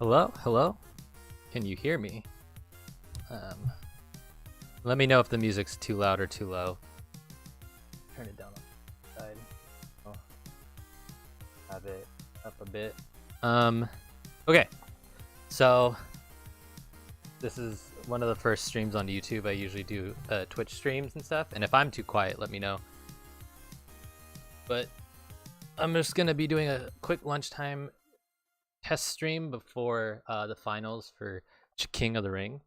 Hello? Hello? Can you hear me? Um, Let me know if the music's too loud or too low. Turn it down on the side. I'll have it up a bit. Okay. So, this is one of the first streams on YouTube. I usually do Twitch streams and stuff. And if I'm too quiet, let me know. But I'm just going to be doing a quick lunchtime test stream before the finals for King of the Ring.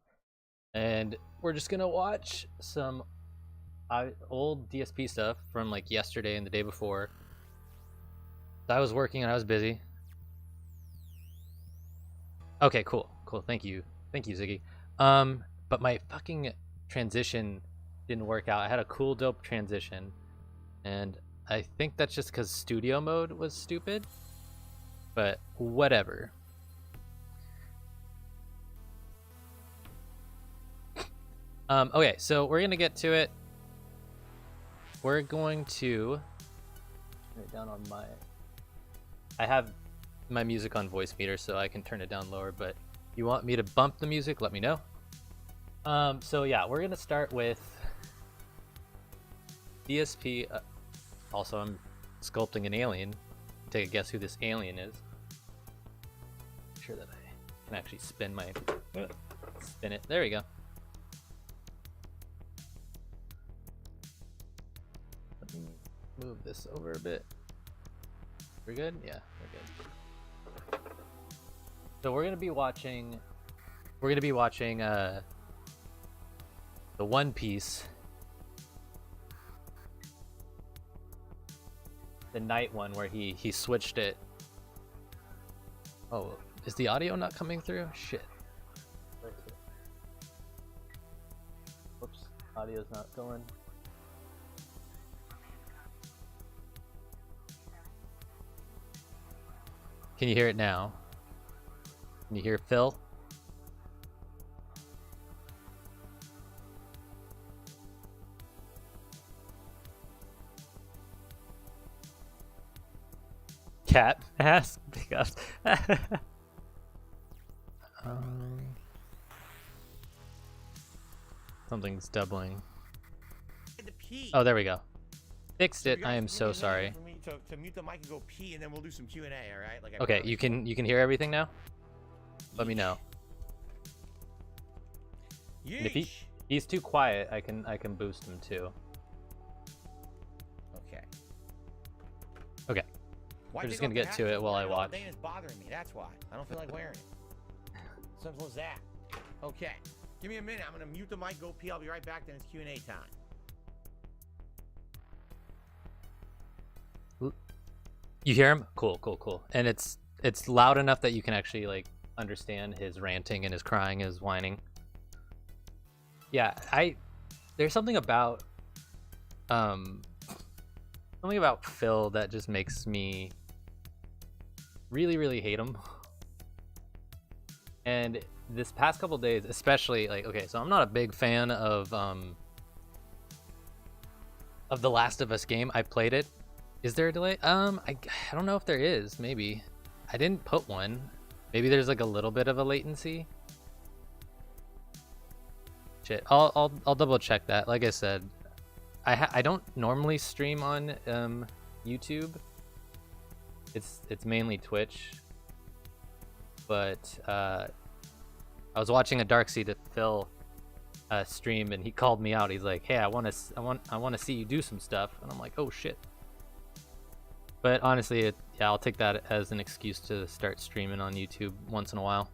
And we're just going to watch some old DSP stuff from like yesterday and the day before. I was working and I was busy. Okay, cool. Thank you, Ziggy. But my fucking transition didn't work out. I had a cool, dope transition, and I think that's just because studio mode was stupid. But whatever. Okay, so we're gonna get to it. We're going to turn it down on my. I have my music on voice meter, so I can turn it down lower. But if you want me to bump the music, let me know. So yeah, we're gonna start with DSP. Also, I'm sculpting an alien. Take a guess who this alien is. Make sure that I can actually spin it. There we go. Let me move this over a bit. We're good? Yeah, we're good. So we're gonna be watching the One Piece, the night one where he switched it. Oh, is the audio not coming through? Shit. Whoops, audio's not going. Can you hear it now? Can you hear Phil? Cat ask because something's doubling. Oh, there we go. Fixed it. I am so sorry. To mute the mic and go pee, and then we'll do some Q&A. All right? Like okay, you can hear everything now. Let me know. And if he's too quiet, I can boost him too. Okay. Okay. We're just gonna get to it while I watch. It's bothering me. That's why I don't feel like wearing it. Simple as that. Okay. Give me a minute. I'm gonna mute the mic, go pee. I'll be right back. Then it's Q&A time. You hear him? Cool. And it's loud enough that you can actually like understand his ranting and his crying, his whining. Yeah, there's something about Phil that just makes me really hate him. And this past couple days, especially, like, okay, so I'm not a big fan of The Last of Us game. I played it. Is there a delay? I don't know if there is. Maybe I didn't put one. Maybe there's like a little bit of a latency. Shit, I'll double check that. Like I said, I don't normally stream on YouTube. It's mainly Twitch. But I was watching a Darkseid Phil stream, and he called me out. He's like, "Hey, I want to see you do some stuff," and I'm like, "Oh shit." But honestly, yeah, I'll take that as an excuse to start streaming on YouTube once in a while.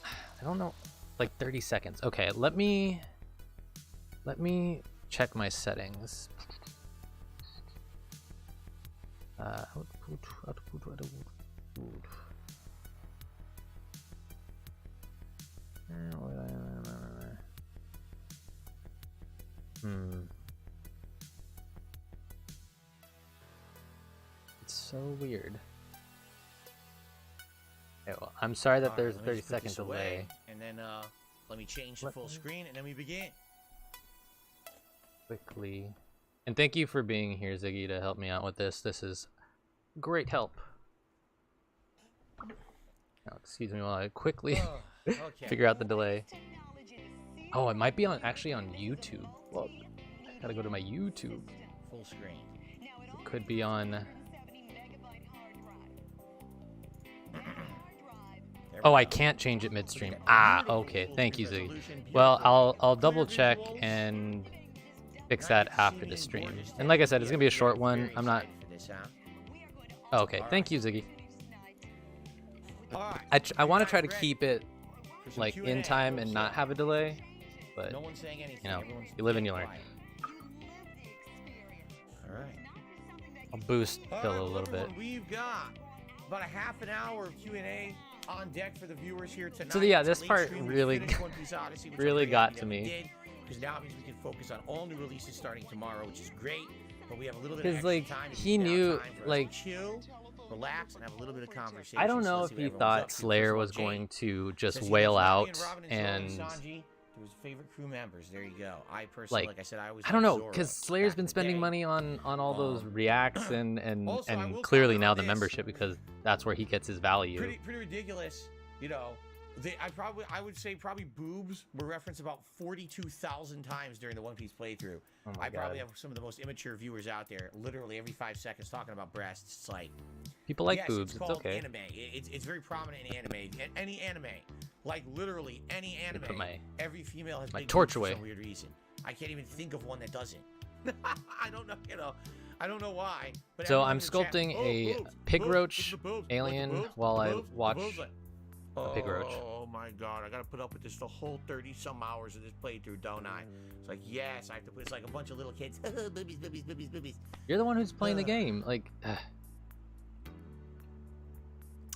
I don't know, like 30 seconds. Okay, let me check my settings. So weird. Okay, well, I'm sorry that there's a 30-second delay. And then let me change to full screen, and then we begin. Quickly. And thank you for being here, Ziggy, to help me out with this. This is great help. Oh, excuse me while I quickly Okay. figure out the delay. Oh, it might be actually on YouTube. Look, gotta go to my YouTube. Full screen. It could be on. Oh, I can't change it midstream. Ah, okay. Thank you, Ziggy. Well, I'll double check and fix that after the stream. And like I said, it's gonna be a short one. I'm not. Oh, okay. Thank you, Ziggy. I want to try to keep it like in time and not have a delay, but you know, you live and you learn. All right. I'll boost Phil a little bit. We've got about a half an hour of Q&A on deck for the viewers here tonight. So yeah, this part really got to me. Because now it means we can focus on all new releases starting tomorrow, which is great. But we have a little bit of extra like time. he knew like chill, relax, and have a little bit of conversation. I don't know if he thought Slayer was going to just wail out and his favorite crew members. There you go. I personally, like I said, I don't know, because Slayer's been spending money on all those reacts and clearly now the membership, because that's where he gets his value. Pretty ridiculous, you know. I would say probably boobs were referenced about 42,000 times during the One Piece playthrough. Oh I probably have some of the most immature viewers out there. Literally every 5 seconds talking about breasts. It's like people like boobs. It's okay. Anime. It's very prominent in anime. Any anime, like literally any anime. Every female has big boobs for some weird reason. I can't even think of one that doesn't. I don't know. You know. I don't know why. But so I'm sculpting a pig roach alien while I watch. Pig roach. Oh my god, I gotta put up with this the whole 30-some hours of this playthrough, don't I? It's like, yes, I have to put, it's like a bunch of little kids. Boobies, boobies, boobies, boobies. You're the one who's playing the game. Like,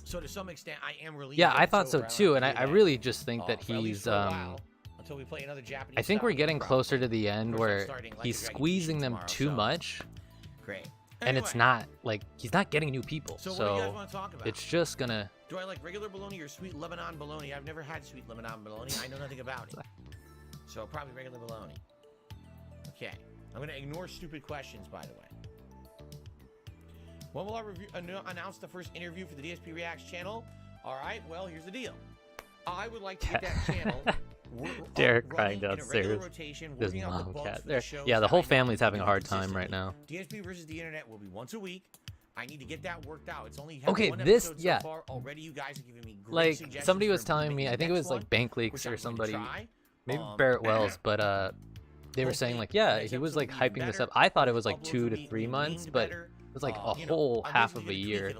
so to some extent, I am really. Yeah, I thought so too, and I really just think that he's until we play another Japanese. I think we're getting closer to the end where he's squeezing them too much. Great. And it's not like he's not getting new people, so what do you guys want to talk about? It's just gonna. Do I like regular bologna or sweet Lebanon bologna? I've never had sweet Lebanon bologna. I know nothing about it, so probably regular bologna. Okay, I'm gonna ignore stupid questions. By the way, when will I announce the first interview for the DSP Reacts channel? All right, well here's the deal. I would like to get that channel. Derek crying downstairs. His mom cat there. Yeah, the whole family's having a hard time right now. DSP versus the internet will be once a week. I need to get that worked out. It's only okay. This so far. Already, you guys are giving me great like suggestions somebody was telling me. I think it was like Bank Leaks or somebody, maybe Barrett Wells, but they were saying like, yeah, he was like hyping this up. I thought it was like 2 to 3 months, but it was like a whole half of a year.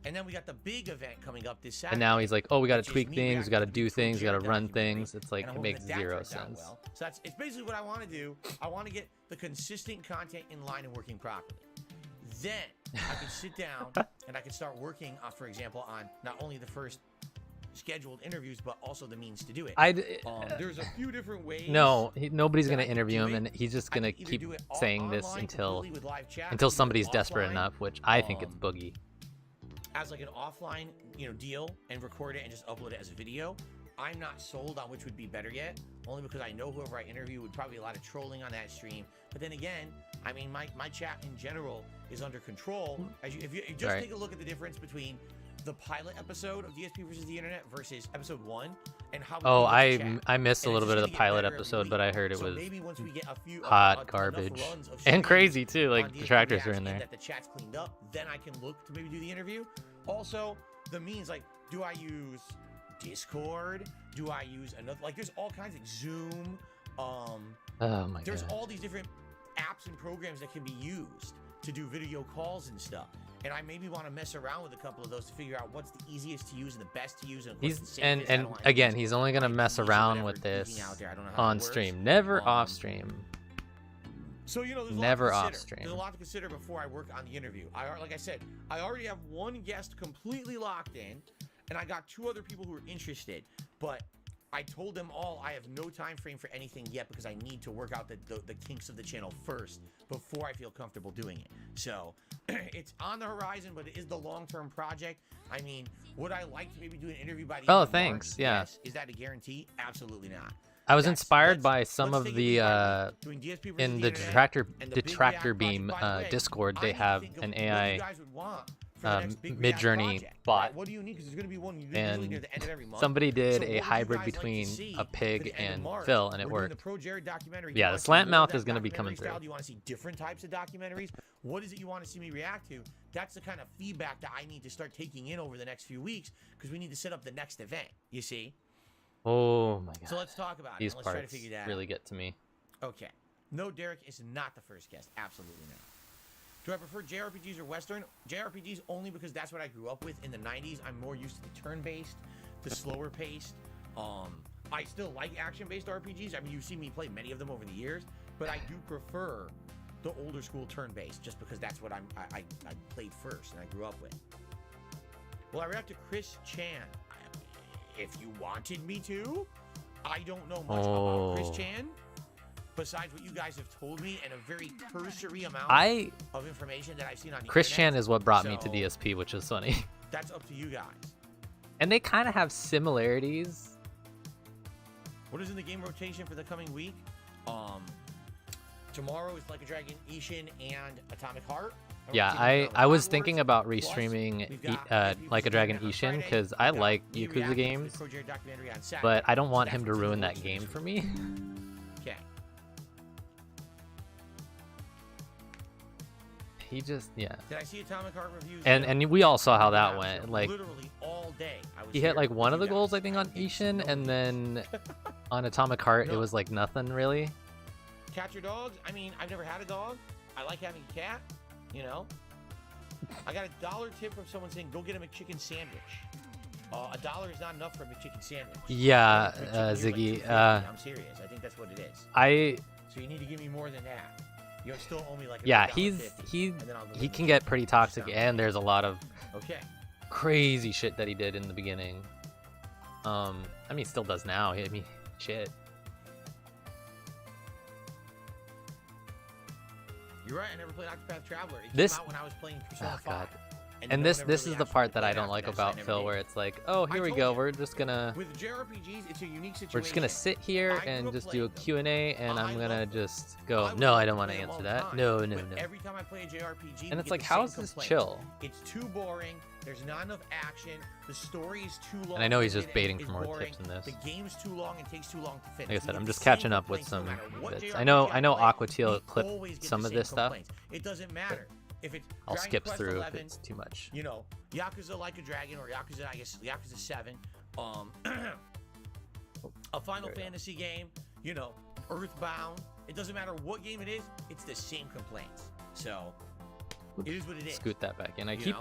And then we got the big event coming up this Saturday. And now he's like, oh, we got to tweak things, we got to do things, we got to run things. It's like, it makes zero sense. So it's basically what I want to do. I want to get the consistent content in line and working properly. Then I can sit down and I can start working, for example, on not only the first scheduled interviews, but also the means to do it. There's a few different ways. No, nobody's going to interview him, and he's just going to keep saying this until somebody's desperate enough, which I think it's Boogie. As like an offline, deal and record it and just upload it as a video. I'm not sold on which would be better yet, only because I know whoever I interview would probably be a lot of trolling on that stream. But then again, I mean, my chat in general is under control. If you just take a look at the difference between the pilot episode of DSP versus the internet versus episode 1 and how. Oh, I missed a little bit of the pilot episode, but I heard it was once we get a few hot garbage and crazy too. Like the detractors are in there. That the chat's cleaned up, then I can look to maybe do the interview. Also, the means, like, do I use Discord? Do I use another? Like, there's all kinds of Zoom. Oh my there's God. all these different apps and programs that can be used to do video calls and stuff. And I maybe want to mess around with a couple of those to figure out what's the easiest to use and the best to use. And and again, he's only gonna mess around with this on stream, never off stream. So there's never off stream. There's a lot to consider before I work on the interview. Like I said, I already have one guest completely locked in, and I got 2 other people who are interested. But I told them all I have no time frame for anything yet because I need to work out the kinks of the channel first before I feel comfortable doing it. So it's on the horizon, but it is the long-term project. I mean, would I like to maybe do an interview by the end of March? Yeah. Yes. Is that a guarantee? Absolutely not. I was inspired by some of the in the detractor beam Discord. They have an AI for the next big React Mid-Journey project, bot. right? What do you need? Because there's going to be one usually near the end of every month. Somebody did So a what would you hybrid guys like to between see a for pig the end of and March? Phil, and it We're doing worked. the Pro Jared documentary. Do you Yeah, wanna the see slant more of mouth that is going to be coming documentary style? through. Do you want to see different types of documentaries? What is it you want to see me react to? That's the kind of feedback that I need to start taking in over the next few weeks because we need to set up the next event. You see? Oh my god. So let's talk about These it. Let's parts try to figure that really out. get to me. Okay. No, Derek is not the first guest. Absolutely not. Do I prefer JRPGs or Western? JRPGs only because that's what I grew up with in the 90s. I'm more used to the turn-based, the slower paced. I still like action-based RPGs. I mean, you've seen me play many of them over the years, but I do prefer the older school turn-based just because that's what I played first and I grew up with. Well, I react to Chris Chan. If you wanted me to, I don't know much about Chris Chan. Besides what you guys have told me and a very cursory amount of information that I've seen on the Chris internet. Chan is what brought me to DSP, which is funny. That's up to you guys. And they kind of have similarities. What is in the game rotation for the coming week? Tomorrow is Like a Dragon Ishin and Atomic Heart. Yeah, I was thinking about restreaming Like a Dragon Ishin because I like Yakuza games, but I don't want him to ruin that game for me. Okay. He just, yeah. Did I see Atomic Heart reviews? And we all saw how that went. Like, literally all day. he hit like one of the goals, I think, on Ishin, and then on Atomic Heart, it was like nothing really. Cats or dogs? I mean, I've never had a dog. I like having a cat, you know. I got a $1 tip from someone saying, go get a McChicken sandwich. $1 is not enough for a McChicken sandwich. Yeah, Ziggy. Ziggy. I'm serious. I think that's what it is. So you need to give me more than that. You still owe me like a he can get pretty toxic, and there's a lot of crazy shit that he did in the beginning. I mean, he still does now. I mean, shit. You're right. I never played Octopath Traveler. It came out when I was playing Persona 5. God. And this is the part that I don't like about Phil, where it's like, oh, here we go. We're just gonna with JRPGs, it's a unique situation. We're just gonna sit here and just do a Q&A, and I'm gonna just go, no, I don't want to answer that. No. Every time I play a JRPG, and it's like, how is this chill? It's too boring. There's not enough action. The story is too long. And I know he's just baiting for more tips in this. The game's too long and takes too long to finish. Like I said, I'm just catching up with some bits. I know Aqua Teal clipped some of this stuff. It doesn't matter. If it's I'll skip Quest through 11, if it's too much. You know, Yakuza Like a Dragon or Yakuza, I guess Yakuza 7, a Final Fantasy game, you know, Earthbound. It doesn't matter what game it is, it's the same complaints. So it is what it is. Scoot that back in. I keep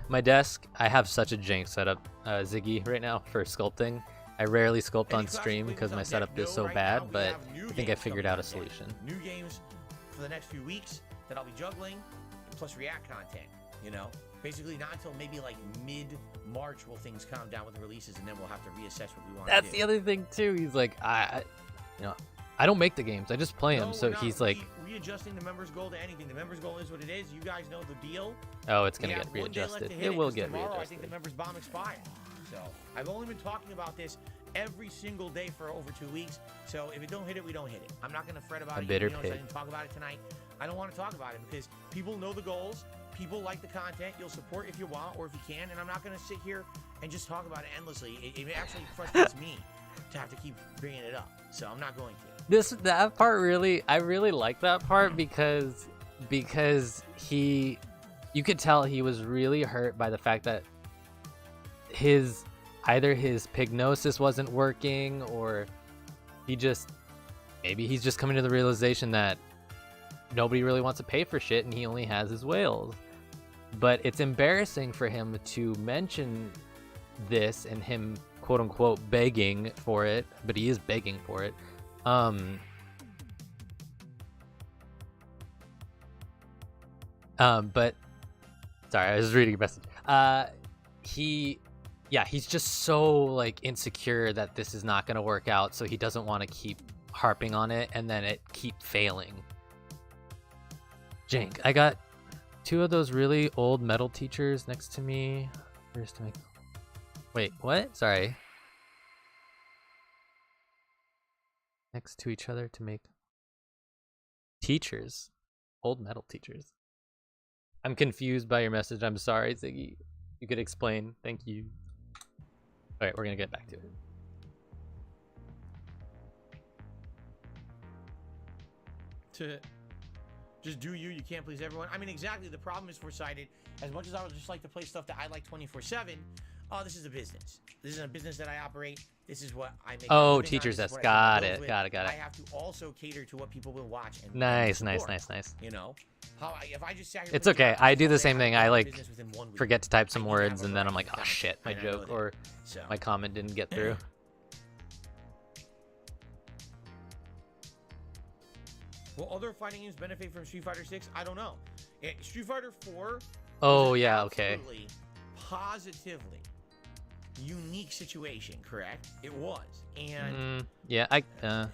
my desk. I have such a jank setup, Ziggy, right now for sculpting. I rarely sculpt on stream because my setup is so bad, but I think I figured out a solution. New games for the next few weeks that I'll be juggling. Plus React content, you know, basically not until maybe like mid-March will things calm down with the releases, and then we'll have to reassess what we want to do. That's the other thing too. He's like, I don't make the games, I just play them. So he's like readjusting the members goal to anything. The members goal is what it is. You guys know the deal. Oh, it's gonna get readjusted. It will get readjusted. I think the members bomb expires. So I've only been talking about this every single day for over 2 weeks. So if it don't hit it, we don't hit it. I'm not gonna fret about it. Bitter pig. I didn't talk about it tonight. I don't want to talk about it because people know the goals. People like the content. You'll support if you want or if you can. And I'm not going to sit here and just talk about it endlessly. It actually frustrates me to have to keep bringing it up. So I'm not going to. That part I really like that part because you could tell he was really hurt by the fact that either his pignosis wasn't working, or maybe he's just coming to the realization that nobody really wants to pay for shit and he only has his whales. But it's embarrassing for him to mention this and him quote unquote begging for it, but he is begging for it. But sorry, I was reading your message. He's just so like insecure that this is not going to work out, so he doesn't want to keep harping on it and then it keep failing. Jank, I got 2 of those really old metal teachers next to me. First to make... Wait, what? Sorry. Next to each other to make teachers. Old metal teachers. I'm confused by your message. I'm sorry, Ziggy. You could explain. Thank you. All right, we're gonna get back to it. To just do you can't please everyone. I mean, exactly. The problem is four-sided. As much as I would just like to play stuff that I like 24/7, this is a business. This is a business that I operate. This is what I make. Oh, teacher's desk. Got it. Got it. I have to also cater to what people will watch. And nice. You know, if I just sat here, it's okay. I do the same thing. I like within 1 week. forget to type some words, and then I'm like, oh shit, my joke or my comment didn't get through. Will other fighting games benefit from Street Fighter 6? I don't know. Street Fighter 4. Oh yeah, okay. Positively unique situation, correct? It was, and yeah, I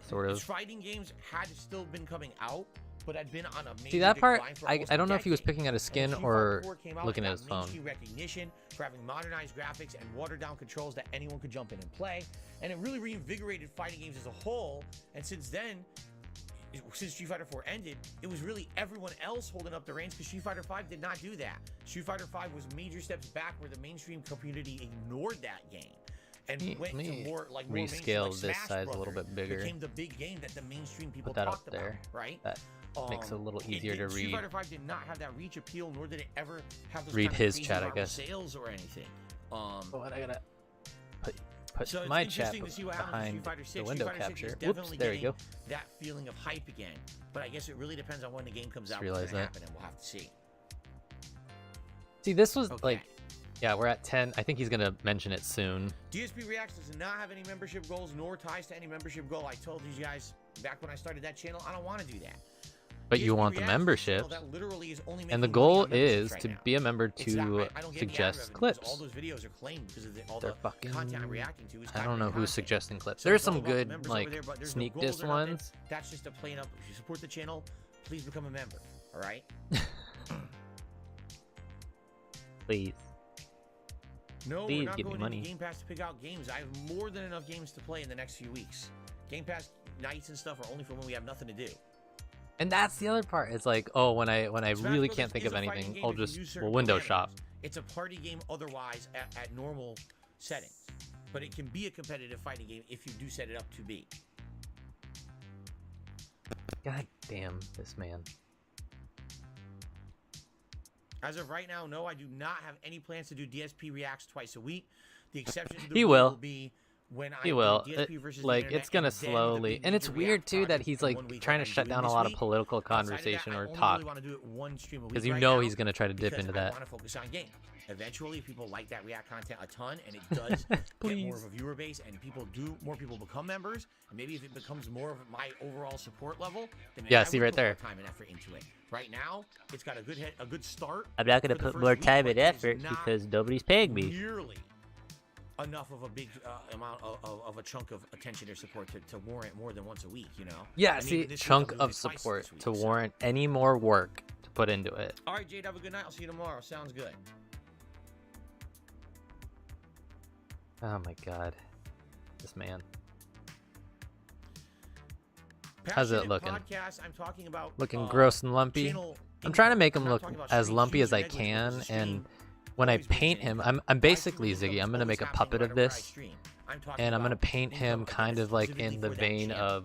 sort of. Fighting games had still been coming out, but had been on a major See that part? I don't know if he was picking at his skin or looking at his phone. Recognition for having modernized graphics and watered down controls that anyone could jump in and play, and it really reinvigorated fighting games as a whole. And since then, since Street Fighter 4 ended, it was really everyone else holding up the reins because Street Fighter 5 did not do that. Street Fighter 5 was major steps back where the mainstream community ignored that game and went to more like more rescale like this Smash size Brothers a little bit bigger. Became the big game that the mainstream people Put that talked up there. about, right? That makes it a little easier to read. Street Fighter 5 did not have that reach appeal, nor did it ever have those read kind his of chat, I guess. Sales or anything. What I gotta put so my it's chat to see what behind Street Fighter 6. the window Street Fighter 6 capture. is Whoops, definitely there we go. That feeling of hype again, but I guess it really depends on when the game comes out. Realize what's gonna that. happen, and we'll have to see. See, this was Okay. like, yeah, we're at 10. I think he's gonna mention it soon. DSP Reacts does not have any membership goals nor ties to any membership goal. I told you guys back when I started that channel, I don't want to do that. But you DSP want the Reacts is a membership, channel that literally is only and making the money goal on memberships is right to now. be a member It's to not- I don't get any ad suggest revenue because clips. all those videos are claimed because of all They're the fucking. content I'm reacting to is I don't know who's content. suggesting clips. So There's it's all some about the good members like over there, but there's no sneak goals diss or nothing. ones. That's just a plain up. If you support the channel, please become a member. All right. Please. No, Please we're not give me going money. into Game Pass to pick out games. I have more than enough games to play in the next few weeks. Game Pass nights and stuff are only for when we have nothing to do. And that's the other part. It's like, oh, when I Smash really Brothers can't think is of a fighting anything, game I'll if you just use certain window parameters. shop. It's a party game otherwise at normal settings, but it can be a competitive fighting game if you do set it up to be. God damn this man. As of right now, no, I do not have any plans to do DSP Reacts twice a week. The exception to the He rule will. be when I He do will. DSP versus the Like, internet, it's gonna and then the slowly, big and it's Ninja weird React too that project he's in like 1 week trying to like I'm shut doing down a this lot of week. political Outside of that, conversation I or only talk really want to do it one stream a week because you right know now he's gonna try to dip because into I that. want to focus on game. Eventually, people like that React content a ton, and it does get more of a viewer base, and more people become members. And maybe if it becomes more of my overall support level, then maybe Yeah, I see would right put there. more time and effort into it. Right now, it's got a good start. I'm not for gonna the put first more week, time but and it is effort not because nobody's paying me. nearly enough of a big amount of a chunk of attention or support to warrant more than once a week, you know? Yeah, And see, even this week, chunk I'm doing of it twice support this week, to so. warrant any more work to put into it. All right, Jade, have a good night. I'll see you tomorrow. Sounds good. Oh my god, this man. How's it Passionate looking? Podcast, I'm talking about Looking gross and lumpy. channel I'm trying to income. make him I'm not look talking about as stream lumpy views as or I negligence, can, because the stream and when I always brings paint in him, income. I'm My basically stream Ziggy. income I'm gonna is make a always puppet happening of whenever I this, stream. I'm talking and I'm gonna about paint him income kind that of is like specifically in the for that vein channel. of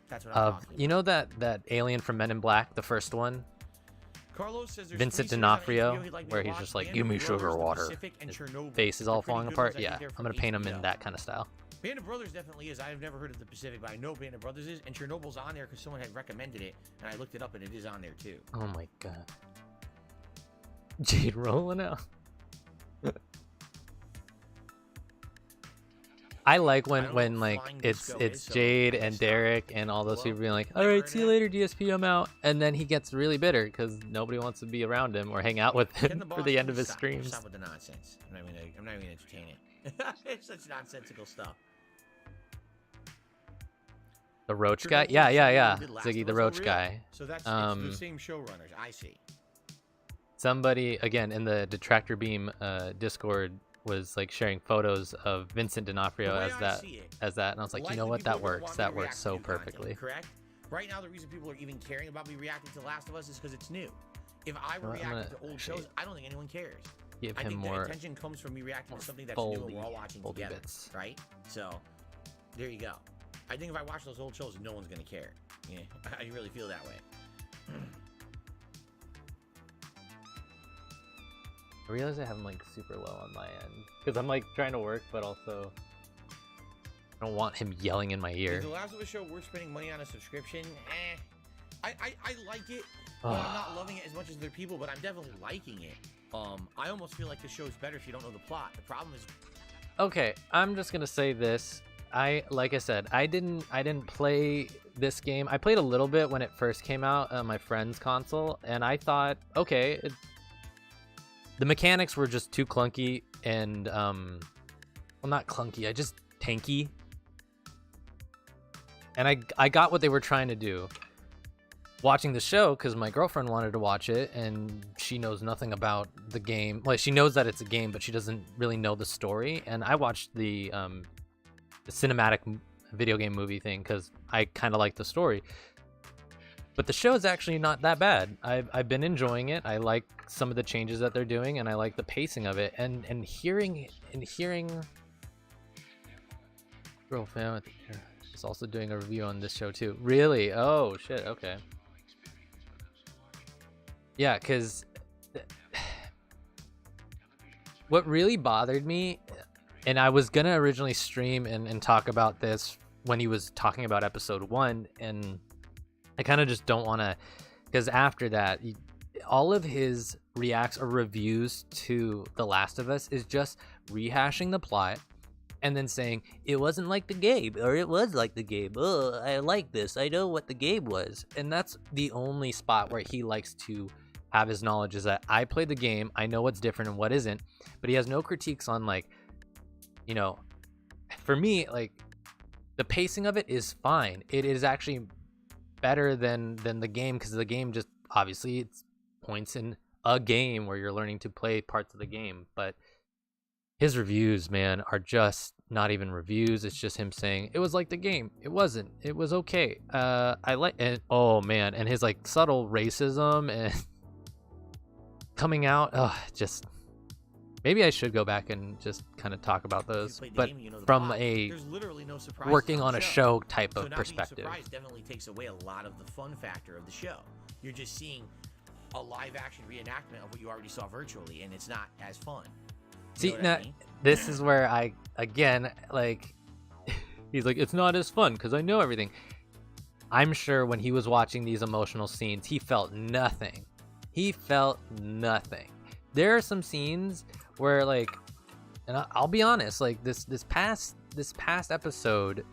That's what I'm talking you about. know that alien from Men in Black, the first one, Carlos says there's Vincent 3 series on D'Onofrio, HBO he'd like me where to he's watch. just like, Band give of me sugar Brothers, The water. Pacific, and His Chernobyl. face is They're all pretty falling good apart. ones, I think Yeah, they're I'm from gonna paint him in HBO. that kind of style. Band of Brothers definitely is. I've never heard of the Pacific, but I know Band of Brothers is, and Chernobyl's on there because someone had recommended it, and I looked it up, and it is on there too. Oh my god. Jade rolling out. I like I don't know when what like flying it's disco is, so Jade I and guess Derek and all those Hello? people being like, all Never right, heard see of you that. later, DSP, I'm out, and then he gets really bitter because nobody wants to be around him or hang out with Can him the for boss the end of please his stop? streams. Stop with the nonsense. I'm not even gonna entertain it. It's such nonsensical stuff. The Roach Chernobyl guy, is yeah, something we yeah, did last Ziggy of the us. Oh, Roach really? guy. So that's it's the same showrunners. I see. Somebody again in the Detractor Beam Discord was like sharing photos of Vincent D'Onofrio The way as I that see it, and I was like, you know the what, people that are gonna works. want me That to works react to so new content, perfectly. correct? Right now, the reason people are even caring about me reacting to Last of Us is because it's new. If I were I'm gonna reacting to old shows, I don't think anyone cares. give I him think more. the attention comes from me reacting to something that's new and we're all watching foldy together, bits. right? So, there you go. I think if I watch those old shows, no one's gonna care. Yeah, I really feel that way. I realize I have him like super low on my end because I'm like trying to work, but also I don't want him yelling in my ear. Is The Last of Us show worth spending money on a subscription? I like it, but I'm not loving it as much as other people, but I'm definitely liking it. I almost feel like the show's better if you don't know the plot. The problem is... Okay, I'm just gonna say this. Like I said, I didn't play this game. I played a little bit when it first came out on my friend's console, and I thought, okay, the mechanics were just too clunky and well, not clunky, just tanky. And I got what they were trying to do. Watching the show, because my girlfriend wanted to watch it, and she knows nothing about the game. Like, she knows that it's a game, but she doesn't really know the story. And I watched the cinematic video game movie thing because I kind of like the story. But the show is actually not that bad. I've been enjoying it. I like some of the changes that they're doing, and I like the pacing of it. And hearing Girl Fam is also doing a review on this show too. Really? Oh shit. Okay. Yeah, because what really bothered me, and I was gonna originally stream and talk about this when he was talking about episode 1, and I kind of just don't want to, because after that, all of his reacts or reviews to The Last of Us is just rehashing the plot and then saying it wasn't like the game, or it was like the game. Oh, I like this. I know what the game was. And that's the only spot where he likes to have his knowledge, is that I played the game, I know what's different and what isn't, but he has no critiques on, like, you know, for me, like, the pacing of it is fine. It is actually better than the game, because the game just, obviously, it's points in a game where you're learning to play parts of the game, but his reviews, man, are just not even reviews. It's just him saying it was like the game. It wasn't. It was okay. I like it. Oh man, and his like subtle racism and coming out. Just maybe I should go back and just kind of talk about those, but game, you know from plot. a There's literally no surprises working on the a show type of not perspective. Being surprised definitely takes away a lot of the fun factor of the show. You're just seeing a live action reenactment of what you already saw virtually, and it's not as fun. See, now, this is where I, again, like, he's like, it's not as fun because I know everything. I'm sure when he was watching these emotional scenes, he felt nothing. He felt nothing. There are some scenes where, like, and I'll be honest, like this past episode,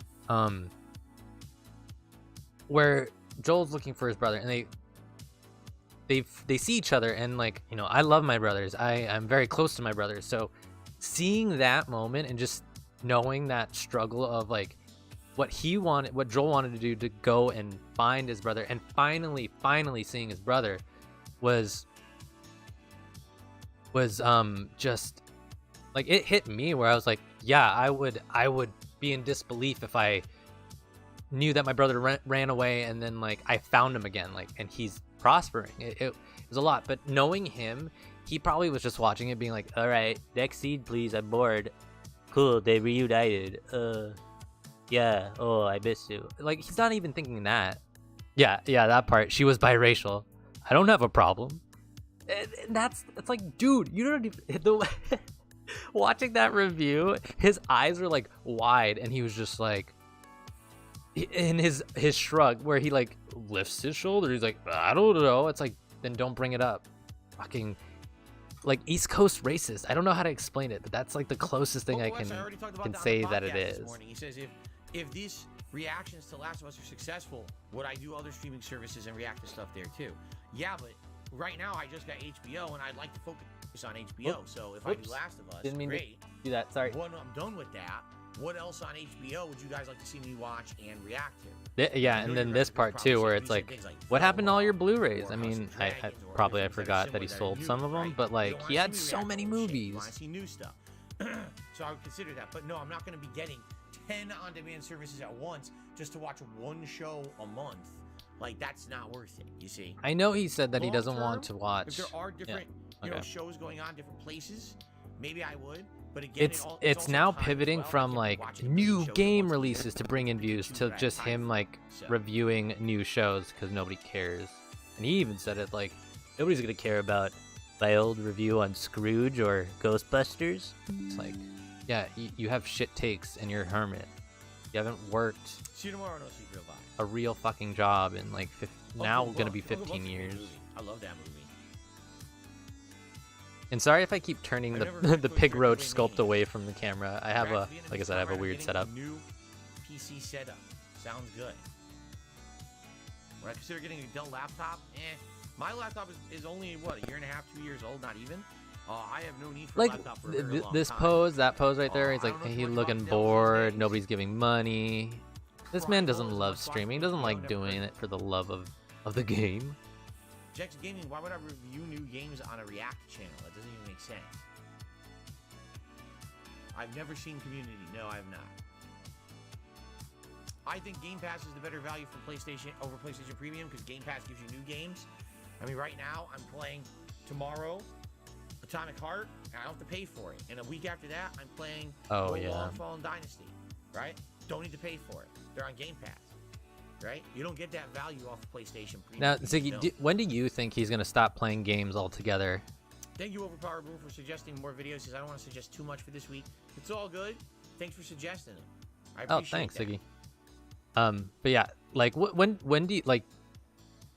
where Joel's looking for his brother, and they see each other, and, like, you know, I love my brothers. I'm very close to my brothers. So seeing that moment and just knowing that struggle of, like, what Joel wanted to do to go and find his brother, and finally seeing his brother was just like, it hit me where I was like, yeah, I would be in disbelief if I knew that my brother ran away and then, like, I found him again, like, and he's prospering. It was a lot, but knowing him, he probably was just watching it being like, all right, next scene please, I'm bored. Cool, they reunited. Yeah, oh, I miss you. Like, he's not even thinking that. Yeah, that part. She was biracial. I don't have a problem. And it's like, dude, you don't even watching that review, his eyes were like wide, and he was just like, in his shrug where he like lifts his shoulder, he's like, I don't know. It's like, then don't bring it up. Fucking, like, East Coast racist. I don't know how to explain it, but that's like the closest thing I can say that it is. He says, if these reactions to Last of Us are successful, would I do other streaming services and react to stuff there too? Yeah, but right now I just got HBO, and I'd like to focus on HBO. So if I do Last of Us, didn't mean great. to do that. Sorry. When I'm done with that, what else on HBO would you guys like to see me watch and react to? Yeah, and then this part too, where it's like, what happened to all your Blu-rays? I mean, I forgot that he sold some of them, but like, he had so many movies. I see new stuff, so I would consider that. But no, I'm not going to be getting 10 on-demand services at once just to watch one show a month. Like, that's not worth it, you see. I know he said that he Long doesn't term, want to watch. If there are different, Yeah. you know, Okay. shows going on different places, maybe I would. But again, It's also now time as pivoting well. I from can't be like watching a million new shows at game once a year. releases to bring in views Choose to what I have just time him for. like So, reviewing new shows because nobody cares. And he even said it like nobody's gonna care about my old review on Scrooge or Ghostbusters. It's like, yeah, you have shit takes and you're a hermit. You haven't worked see you tomorrow, no secret live. a real fucking job in like now Uncle gonna be Buck. Uncle 15 Buck's a great years. movie. I love that movie. And sorry if I keep turning I've the never heard the Toy pig Story roach Mania. sculpt away from the camera. I have Perhaps a the end of like I this said, I have a summer, weird getting setup. New PC setup. Sounds good. Would I consider getting a Dell laptop? My laptop is only what, a year and a half, 2 years old, not even. I have no need for a Like laptop for a very long this time. pose, that pose right there. He's I like don't know too he's much looking about Dell these bored. days. Nobody's giving money. This man doesn't Chronicle is love much streaming. He possible, doesn't you know, like never doing heard it for the love of the game. Jex Gaming, why would I review new games on a React channel? That doesn't even make sense. I've never seen Community. No, I have not. I think Game Pass is the better value for PlayStation over PlayStation Premium because Game Pass gives you new games. I mean, right now I'm playing tomorrow Atomic Heart, and I don't have to pay for it. And a week after that, I'm playing Long Fallen Dynasty. Right? Don't need to pay for it. They're on Game Pass. Right? You don't get that value off of PlayStation Premium. Now, Ziggy, when do you think he's gonna stop playing games altogether? Thank you, Overpowered Boom, for suggesting more videos. Because I don't want to suggest too much for this week. It's all good. Thanks for suggesting it. I appreciate Thanks, that. Ziggy. But yeah, like when do you like?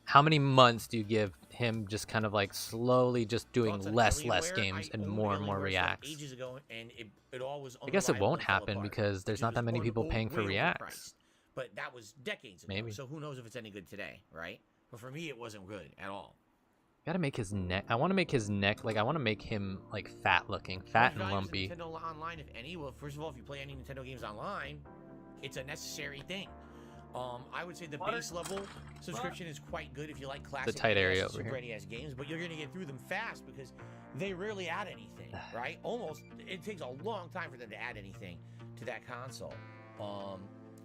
How many months do you give him just kind of like slowly just doing Well, it's less Alienware. games I and owned more and more Alienware reacts? ages ago, and it all was I guess it unreliable won't and fell happen apart, because there's which not that was many people paying for way reacts. overpriced. But that was decades ago. Maybe. So who knows if it's any good today, right? But for me, it wasn't good at all. Gotta make his neck. I want to make his neck like I want to make him like fat looking, fat and What value lumpy. is Nintendo Online, if any? Well, first of all, if you play any Nintendo games online, it's a necessary thing. I would say the base level subscription is quite good if you like classic tight area NES, over Super here. NES games, but you're gonna get through them fast because they rarely add anything, right? Almost, it takes a long time for them to add anything to that console,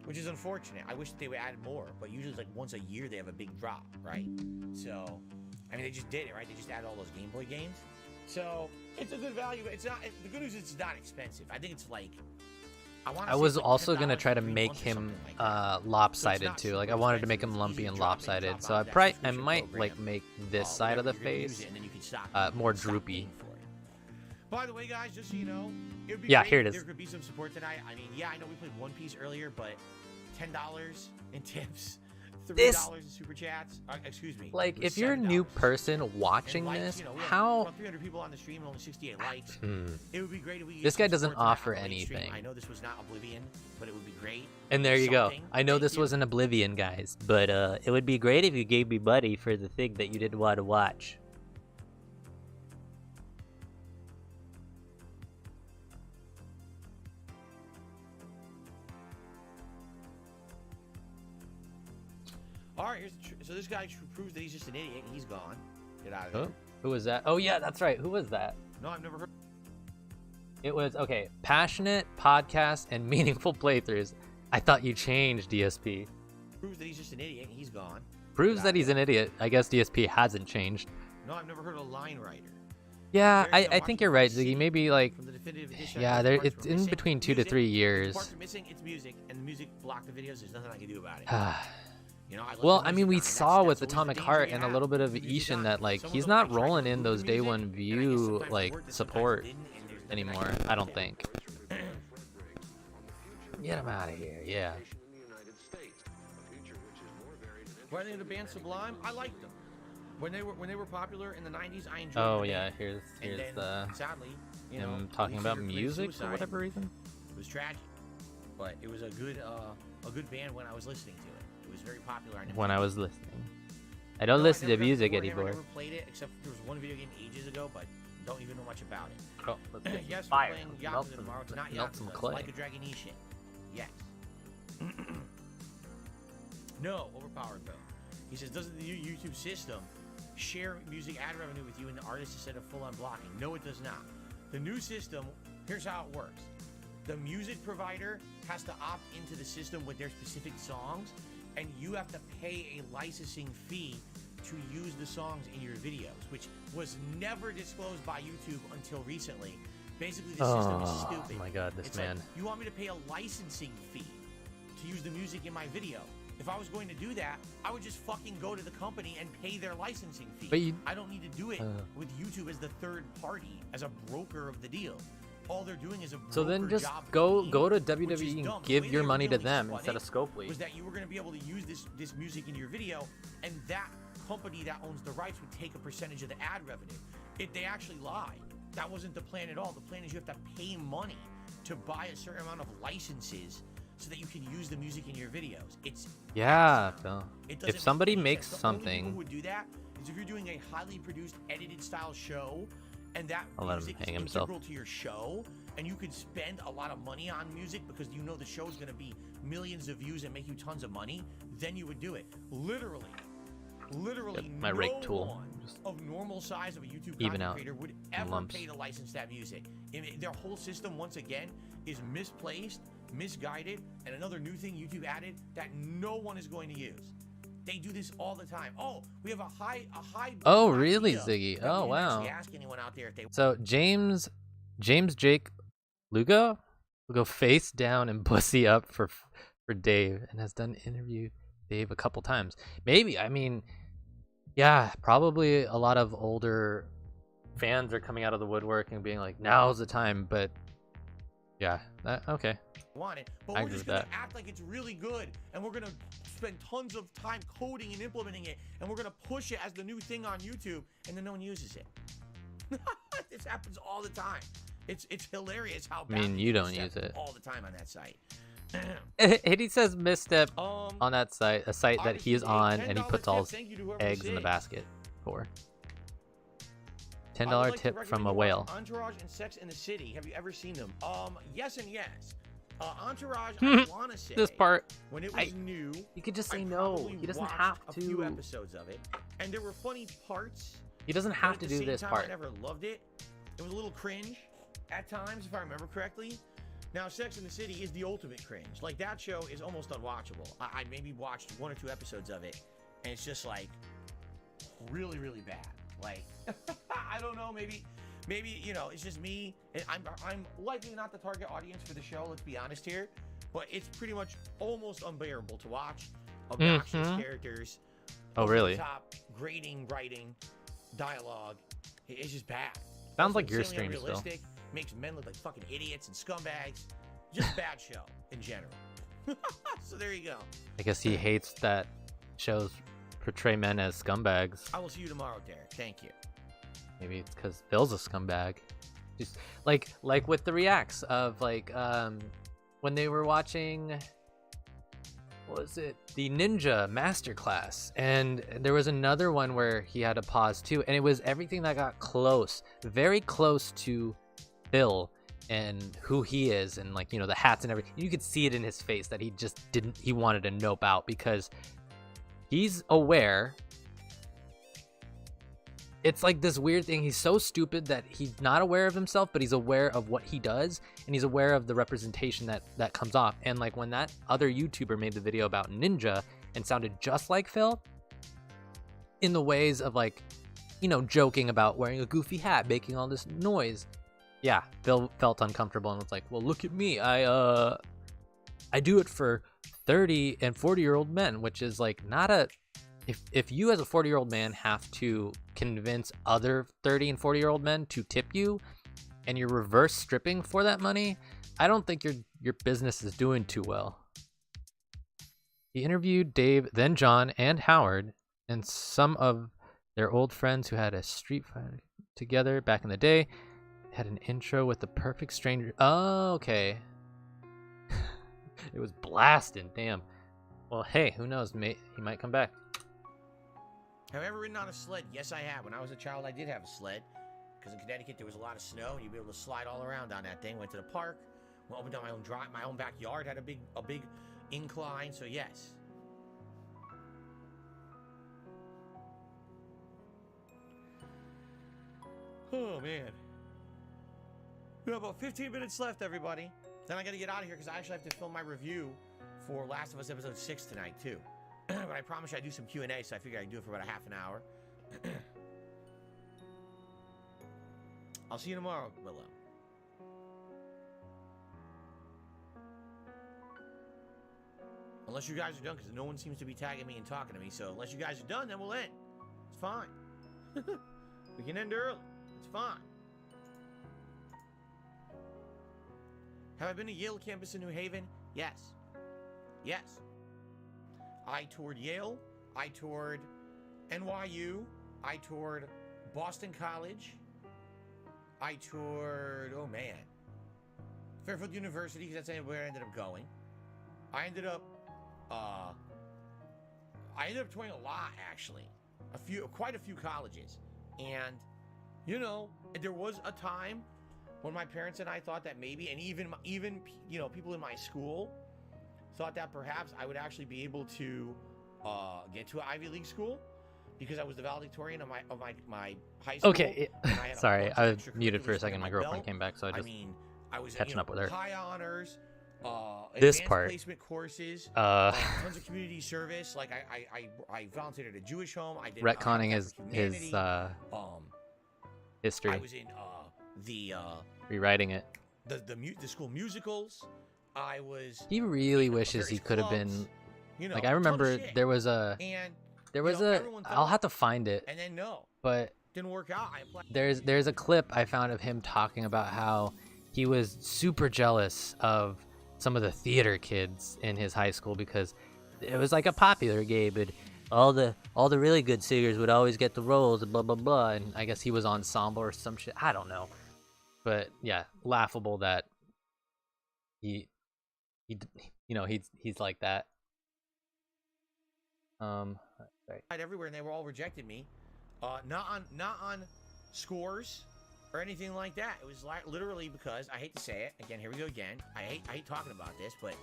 which is unfortunate. I wish that they would add more, but usually it's like once a year they have a big drop, right? So, I mean, they just did it, right? They just added all those Game Boy games, so it's a good value. But it's not. The good news is it's not expensive. I think it's like. I was also gonna try to $10 make or him something like that. lopsided not too. super Like I wanted to expensive, make him it's lumpy easy and to drop in, lopsided. drop So out I of that I subscription might program. like make this side of the Whenever you're gonna use face it, and then you can stop more stop droopy. paying for it. By the way, guys, just so you know, it would be Yeah, great here it if is. there could be some support tonight. I mean, yeah, I know we played One Piece earlier, but $10 in tips, $3 in super chats. Excuse me. Like it was if you're a new $7. person And watching likes, this, you know, we have how about 300 people on the stream and only 68 likes. It would be great if we could This get guy some doesn't support tonight offer on the late stream. anything. I know this was not Oblivion, but it would be great. And there you go. Something. I know Thank this you. wasn't Oblivion, guys, but it would be great if you gave me money for the thing that you didn't want to watch. All right, so this guy proves that he's just an idiot and he's gone. Get out of there. Oh, who was that? Oh yeah, that's right. Who was that? No, I've never heard. It was okay. Passionate podcast and meaningful playthroughs. I thought you changed, DSP. Proves that he's just an idiot and he's gone. Proves that he's an idiot. I guess DSP hasn't changed. No, I've never heard of a line writer. Yeah, Very I think you're right, City Ziggy. Maybe like from the definitive edition. yeah, the there parts it's were in missing. between 2 to Music, 3 if the years. parts are missing, it's music, and the music blocked the videos. There's nothing I can do about it. You know, I left Well, the I mean, music we on, and saw that's with always the Atomic danger Heart you and a have little bit of with music Ishin on. that like Some he's of them I not tried to rolling in remove those the day music, one and I guess view sometimes it like worked and sometimes it support didn't, and there's nothing anymore. can do I don't about think. Get him out of here. Yeah. What do you think of the band Sublime? I liked them. When they were popular in the 90s, I enjoyed Oh the yeah, band. here's And then, the sadly, you know, him talking lead about singer committed music for suicide. whatever reason. It was tragic, but it was a good band when I was listening to it. It was very popular. When I was listening. I don't listen to music I anymore. never played it except there was one video game ages ago, but don't even know much about it. Oh, let's get Yes, some we're fire. playing Melt Yakuza some, tomorrow. It's not melt Yakuza. some It's clay. like a Dragon shit. Yes. No, overpowered though. He says, doesn't the new YouTube system share music ad revenue with you and the artist instead of full-on blocking? No, it does not. The new system, here's how it works. The music provider has to opt into the system with their specific songs, and you have to pay a licensing fee to use the songs in your videos, which was never disclosed by YouTube until recently. Basically, the system is stupid. Oh my god, this it's man. Like, you want me to pay a licensing fee to use the music in my video? If I was going to do that, I would just fucking go to the company and pay their licensing fee. But I don't need to do it with YouTube as the third party, as a broker of the deal. All they're doing is a broker So then just job go to which is WWE dumb. and The give way your they money to originally them spun instead it of Scopely. was that you were going to be able to use this music in your video, and that company that owns the rights would take a percentage of the ad revenue. They actually lied. That wasn't the plan at all. The plan is you have to pay money to buy a certain amount of licenses so that you can use the music in your videos. Yeah, Phil. It doesn't If somebody make any makes sense. The only people something, who would do that is if you're doing a highly produced, edited style show, and that I'll let him music is hang himself. integral to your show, and you could spend a lot of money on music because you know the show is going to be millions of views and make you tons of money, then you would do it. Literally, Get my rake tool. one of normal size of a YouTube Even content out creator would in ever lumps. pay to license that music. Their whole system, once again, is misplaced, misguided, and another new thing YouTube added that no one is going to use. They do this all the time. Oh, we have a high. Oh, really, idea Ziggy? that we Oh, didn't wow. actually ask anyone out there if they. So James Jake Lugo will go face down and pussy up for Dave, and has done interview Dave a couple times. Maybe, I mean, yeah, probably a lot of older fans are coming out of the woodwork and being like, now's the time. But yeah, okay. Want it, but I we're agree just with gonna that. act like it's really good, and we're gonna spend tons of time coding and implementing it, and we're gonna push it as the new thing on YouTube, and then no one uses it. This happens all the time. It's hilarious how. I mean, you don't use it all the time on that site. And he says misstep on that site, a site that he is on, and he puts all his eggs in the basket for. $10 tip from a whale. Entourage and Sex in the City. Have you ever seen them? Yes and yes. Entourage, I want to say This part, when it was new, you could just I say no. probably He doesn't watched have a few to. episodes of it, and there were funny parts. He doesn't but have at to the do same this time, part. I never loved it. It was a little cringe at times, if I remember correctly. Now, Sex in the City is the ultimate cringe. Like, that show is almost unwatchable. I maybe watched 1 or 2 episodes of it, and it's just like really, really bad. Like, I don't know, maybe you know, it's just me. I'm likely not the target audience for the show. Let's be honest here, but it's pretty much almost unbearable to watch. Obnoxious characters. Oh, really? Top grading, writing, dialogue. It's just bad. Sounds like It's your insanely stream still. unrealistic, makes men look like fucking idiots and scumbags. Just bad show in general. So there you go. I guess he hates that shows portray men as scumbags. I will see you tomorrow, Derek. Thank you. Maybe it's because Phil's a scumbag. Just like with the reacts of like when they were watching, what was it, the Ninja Masterclass, and there was another one where he had to pause too, and it was everything that got close, very close to Phil and who he is, and like, you know, the hats and everything. You could see it in his face that he just didn't, he wanted to nope out because he's aware. It's like this weird thing. He's so stupid that he's not aware of himself, but he's aware of what he does, and he's aware of the representation that comes off. And like when that other YouTuber made the video about Ninja and sounded just like Phil in the ways of like, you know, joking about wearing a goofy hat, making all this noise. Yeah, Phil felt uncomfortable and was like, well, look at me. I do it for 30 and 40-year-old men, which is like not a... If you as a 40-year-old man have to convince other 30 and 40-year-old men to tip you, and you're reverse stripping for that money, I don't think your business is doing too well. He interviewed Dave, then John and Howard, and some of their old friends who had a street fight together back in the day. Had an intro with the perfect stranger. Oh, okay. It was blasting. Damn. Well, hey, who knows? He might come back. Have I ever ridden on a sled? Yes, I have. When I was a child, I did have a sled. Because in Connecticut, there was a lot of snow, and you'd be able to slide all around on that thing. Went to the park, opened up my own backyard, had a big incline. So yes. Oh man. We have about 15 minutes left, everybody. Then I got to get out of here because I actually have to film my review for Last of Us Episode 6 tonight too. But I promise you I do some Q&A, so I figure I'd do it for about a half an hour. I'll see you tomorrow, Willow. Unless you guys are done, because no one seems to be tagging me and talking to me. So unless you guys are done, then we'll end. It's fine. We can end early. It's fine. Have I been to Yale campus in New Haven? Yes. Yes. I toured Yale. I toured NYU. I toured Boston College. I toured, oh man, Fairfield University, because that's where I ended up going. I ended up touring a lot, actually. Quite a few colleges. And, you know, there was a time when my parents and I thought that maybe, and even you know, people in my school thought that perhaps I would actually be able to get to an Ivy League school, because I was the valedictorian of my high school. Okay, sorry, I was muted for a second. My girlfriend came back, so I was catching up with her. High honors, this advanced part, placement courses, tons of community service. Like I volunteered at a Jewish home. I did retconning his history. I was in rewriting it. The school musicals. I was. He really wishes he could have been. You know, like I remember there was a. I'll have to find it. And then but didn't work out. There's a clip I found of him talking about how he was super jealous of some of the theater kids in his high school, because it was like a popular game, and all the really good singers would always get the roles, and blah blah blah. And I guess he was ensemble or some shit. I don't know, but yeah, laughable that he you know he's like that. Right. Everywhere, and they were all rejected me, not on scores or anything like that. It was literally because, I hate to say it again, here we go again, I hate talking about this, but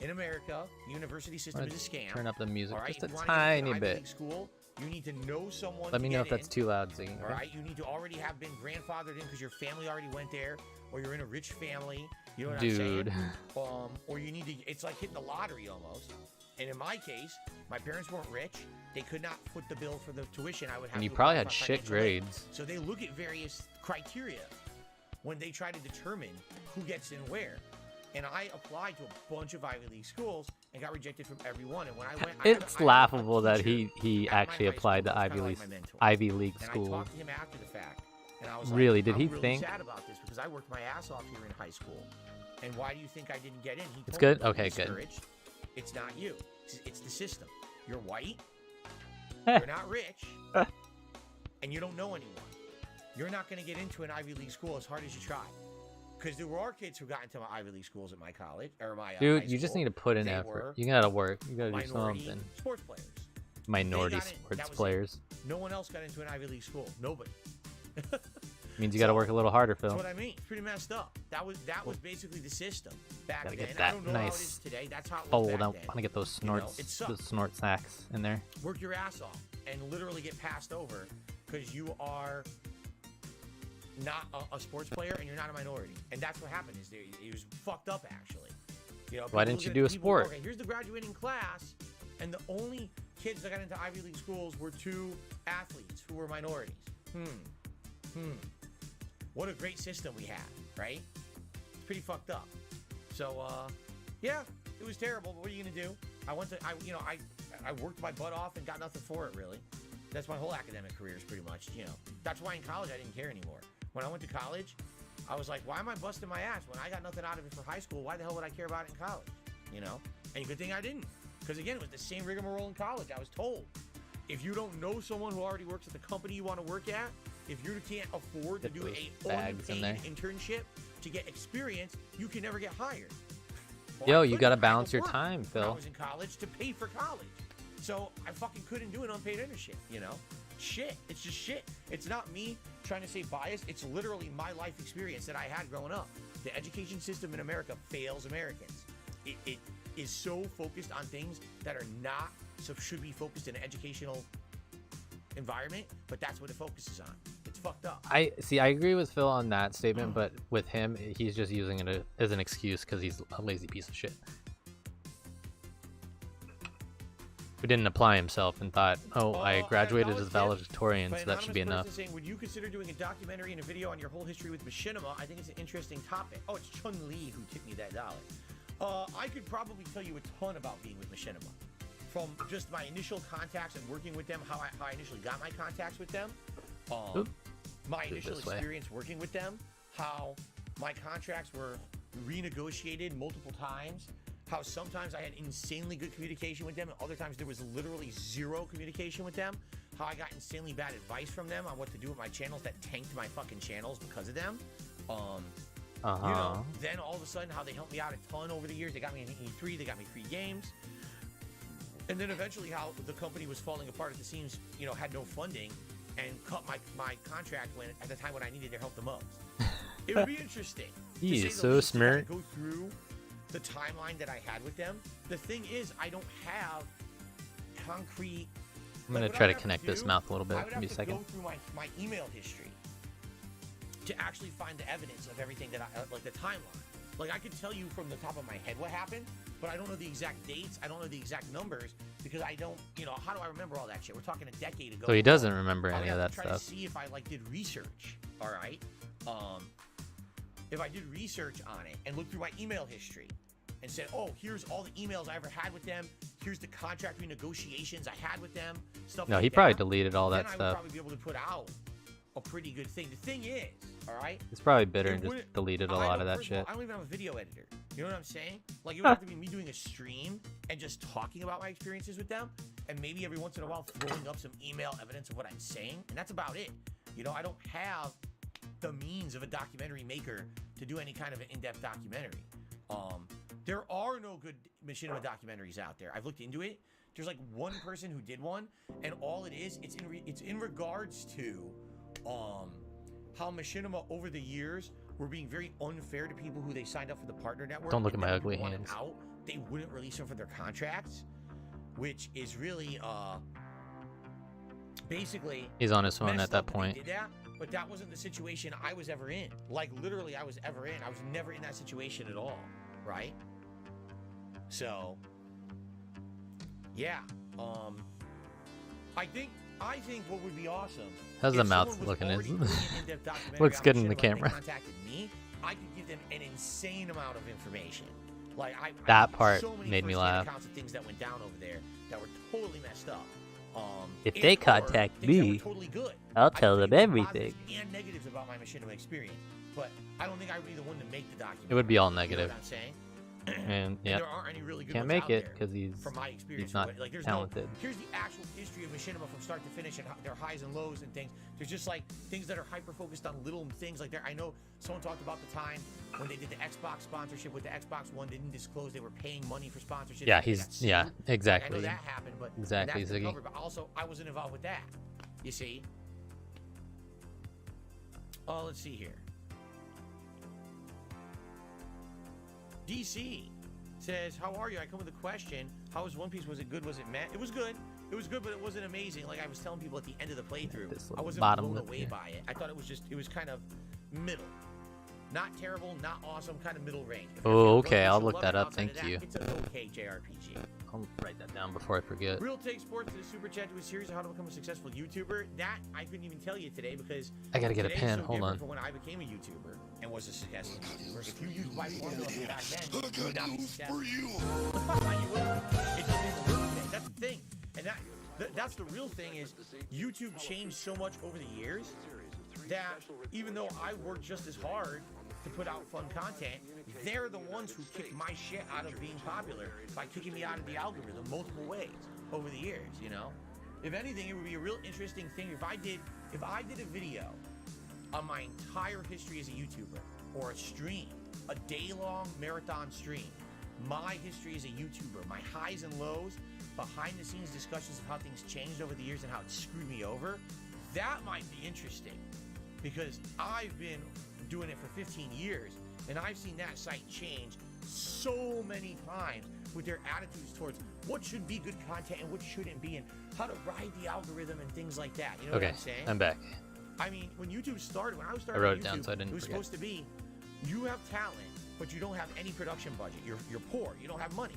in America, the university system is a scam. Turn up the music right? just a tiny bit. School, you need to know someone. Let me know if that's too loud, Ziggy. All right, you need to already have been grandfathered in because your family already went there, or you're in a rich family. You know what I'm saying? Or you need to. It's like hitting the lottery almost. And in my case, my parents weren't rich. They could not foot the bill for the tuition. I would have. And you to probably had shit grades. So they look at various criteria when they try to determine who gets in where. And I applied to a bunch of Ivy League schools and got rejected from every one. And when I went, it's laughable that he actually applied to Ivy League schools. And I talked to him after the fact, and I was like, really? Did he really think? Sad about this because I worked my ass off here in high school. And why do you think I didn't get in? It's good. Okay, good. It's not you. It's the system. You're white. You're not rich. And you don't know anyone. You're not going to get into an Ivy League school as hard as you try. Because there were kids who got into my Ivy League schools at my college or my dude, you just need to put in effort. You gotta work. You gotta do something. Sports players. Minority sports players. No one else got into an Ivy League school. Nobody. Means you gotta work a little harder, Phil. That's what I mean. It's pretty messed up. That was basically the system back then. Get that I don't know nice how it is today. That's how it was fold. back I then. want to get those snorts, those snort sacks in there. Work your ass off and literally get passed over because you are not a sports player and you're not a minority. And that's what happened. It was fucked up actually. You know, why didn't you do a sport? Okay, here's the graduating class, and the only kids that got into Ivy League schools were 2 athletes who were minorities. What a great system we had, right? It's pretty fucked up. So, yeah, it was terrible. But what are you gonna do? I worked my butt off and got nothing for it, really. That's my whole academic career is pretty much, you know. That's why in college I didn't care anymore. When I went to college, I was like, why am I busting my ass when I got nothing out of it for high school? Why the hell would I care about it in college? You know? And good thing I didn't. Because again, it was the same rigmarole in college. I was told, if you don't know someone who already works at the company you want to work at, if you can't afford to do a unpaid internship to get experience, you can never get hired. Well, yo, you gotta balance your time, Phil. I was in college to pay for college. So I fucking couldn't do an unpaid internship, you know? Shit. It's just shit. It's not me trying to say bias. It's literally my life experience that I had growing up. The education system in America fails Americans. It is so focused on things that are not, so should be focused in an educational environment, but that's what it focuses on. It's fucked up. I agree with Phil on that statement, but with him, he's just using it as an excuse because he's a lazy piece of shit. who didn't apply himself and thought, oh, I got a graduated dollar as tip valedictorian, by so an that should be anonymous enough. person saying, would you consider doing a documentary and a video on your whole history with Machinima? I think it's an interesting topic. Oh, it's Chun-Li who tipped me that $1. I could probably tell you a ton about being with Machinima. From just my initial contacts and working with them, how I initially got my contacts with them, my initial experience working with them, how my contracts were renegotiated multiple times, how sometimes I had insanely good communication with them and other times there was literally zero communication with them, how I got insanely bad advice from them on what to do with my channels that tanked my fucking channels because of them. You know, then all of a sudden how they helped me out a ton over the years. They got me in E3, they got me free games. And then eventually how the company was falling apart at the seams, you know, had no funding and cut my contract when at the time when I needed their help the most. It would be interesting. He is so smart. Go through the timeline that I had with them. The thing is, I don't have concrete. I'm gonna try to connect this mouth a little bit. Give me a second. I would have to go through my email history to actually find the evidence of everything that I like the timeline. Like I could tell you from the top of my head what happened, but I don't know the exact dates. I don't know the exact numbers because I don't, you know, how do I remember all that shit? We're talking a decade ago. So he doesn't remember any of that try stuff. To see if I like did research. All right. If I did research on it and looked through my email history and said, oh, here's all the emails I ever had with them. Here's the contract renegotiations I had with them. Stuff. No, like he that, probably deleted all that then I would stuff. probably be able to put out a pretty good thing. The thing is, all right. He's probably bitter and just deleted a lot of that shit. I don't even have a video editor. You know what I'm saying? Like, it would have to be me doing a stream and just talking about my experiences with them, and maybe every once in a while throwing up some email evidence of what I'm saying, and that's about it. You know, I don't have the means of a documentary maker to do any kind of an in-depth documentary. There are no good Machinima documentaries out there. I've looked into it. There's like one person who did one, and all it is, it's in regards to how Machinima over the years were being very unfair to people who they signed up for the partner network. Don't look at my and ugly when they hands. Out, they wouldn't release them for their contracts, which is really basically He's on his phone at that they point. did that, but that wasn't the situation I was ever in. Like literally, I was ever in. I was never in that situation at all, right? So, yeah. I think what would be awesome. How's the mouth looking? Looks good in the camera. Contacted me, I could give them an insane amount of information. Like that I part so many made me firsthand laugh. accounts of things that went down over there that were totally messed up. If they contact me, totally good. I'll tell them everything. Positives and negatives about my Machinima experience, but I don't think I would be the one to make the document. It would be all You know negative. what I'm saying? And yeah, there aren't any really good can't ones make out it there because he's from my experience. not Like, there's talented. Here's the actual history of Machinima from start to finish and their highs and lows and things. There's just like things that are hyper focused on little things like there. I know someone talked about the time when they did the Xbox sponsorship with the Xbox One. They didn't disclose they were paying money for sponsorship. Yeah, They got sued. yeah, I know exactly. that happened, but Exactly, that's been Ziggy. covered, but also I wasn't involved with that. You see? Oh, let's see here. DC says, how are you? I come with a question. How was One Piece? Was it good? Was it meh? It was good. It was good, but it wasn't amazing. Like I was telling people at the end of the playthrough, I wasn't blown away by it. I thought it was kind of middle. Not terrible, not awesome, kind of middle range. Oh, okay. I'll look that up. Thank you. It's an okay JRPG. I'll write that down before I forget. Real Take Sports to the super chat to a series of how to become a successful YouTuber. That I couldn't even tell you today because I gotta get a pen. So Hold on. from when I became a YouTuber and was a successful YouTuber. If you used my formula back then, you would not be successful. You wouldn't. It doesn't even work today. That's the thing, and that's the real thing is YouTube changed so much over the years that even though I worked just as hard to put out fun content, they're the ones who kicked my shit out of being popular by kicking me out of the algorithm multiple ways over the years, you know? If anything, it would be a real interesting thing if I did a video on my entire history as a YouTuber, or a stream, a day-long marathon stream, my history as a YouTuber, my highs and lows, behind-the-scenes discussions of how things changed over the years and how it screwed me over, that might be interesting. Because I've been doing it for 15 years, and I've seen that site change so many times with their attitudes towards what should be good content and what shouldn't be, and how to ride the algorithm and things like that. You know what I'm saying? I'm back. I mean, when YouTube started, when I was starting I wrote YouTube, it down so I didn't it was forget. supposed to be, you have talent, but you don't have any production budget. You're poor. You don't have money.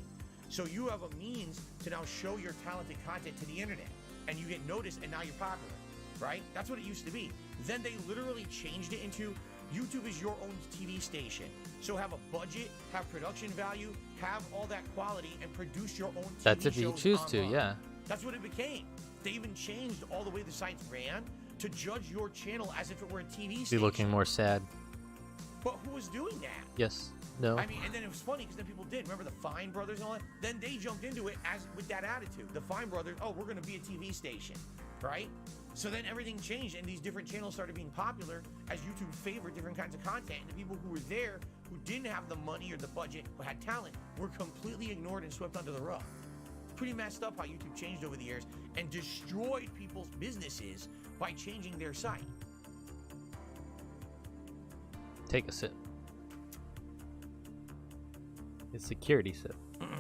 So you have a means to now show your talented content to the internet, and you get noticed, and now you're popular, right? That's what it used to be. Then they literally changed it into YouTube is your own TV station. So have a budget, have production value, have all that quality, and produce your own TV That's if you shows choose to, online. yeah. That's what it became. They even changed all the way the sites ran to judge your channel as if it were a TV station. Be looking more sad. But who was doing that? Yes. No. I mean, and then it was funny because then people did. Remember the Fine Brothers and all that? Then they jumped into it as with that attitude. The Fine Brothers, oh, we're going to be a TV station, right? So then everything changed, and these different channels started being popular as YouTube favored different kinds of content. And the people who were there, who didn't have the money or the budget, but had talent, were completely ignored and swept under the rug. Pretty messed up how YouTube changed over the years and destroyed people's businesses by changing their site. Take a sip. It's security sip. And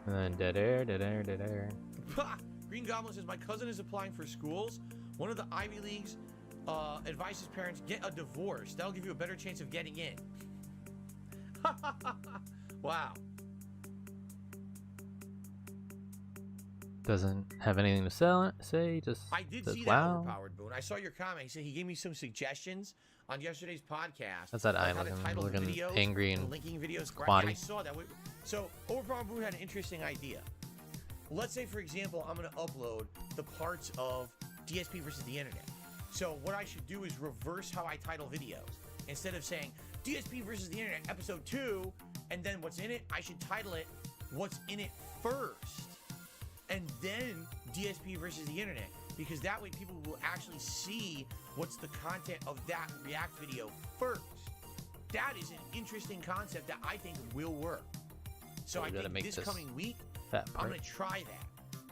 then dead air, dead air, dead air. Green Goblin says, my cousin is applying for schools. One of the Ivy Leagues advises parents, get a divorce. That'll give you a better chance of getting in. Wow. Doesn't have anything to say, just I did says, see that wow. overpowered boon. I saw your comment. He said he gave me some suggestions on yesterday's podcast. That's that eye how to looking, title the looking videos angry and linking videos. squatty. I saw that. So overpowered boon had an interesting idea. Let's say, for example, I'm going to upload the parts of DSP versus the internet. So what I should do is reverse how I title videos. Instead of saying DSP versus the internet episode 2 and then what's in it, I should title it what's in it first. And then DSP versus the internet, because that way people will actually see what's the content of that React video first. That is an interesting concept that I think will work. So I think this coming week, I'm going to try that.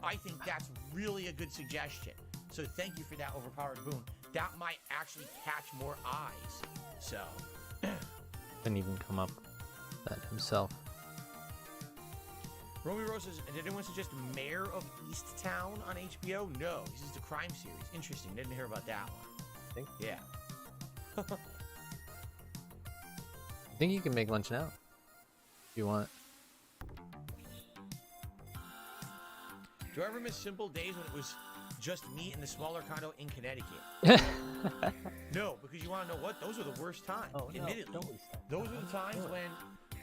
I think that's really a good suggestion. So thank you for that overpowered boon. That might actually catch more eyes. So. Didn't even come up with that himself. Romy Rose says, did anyone suggest Mayor of Easttown on HBO? No, this is the crime series. Interesting. Didn't hear about that one. Think? Yeah. I think you can make lunch now. If you want. Do you ever miss simple days when it was just me in the smaller condo in Connecticut? No, because you want to know what? Those were the worst times. Oh, admittedly. no, Those were the times when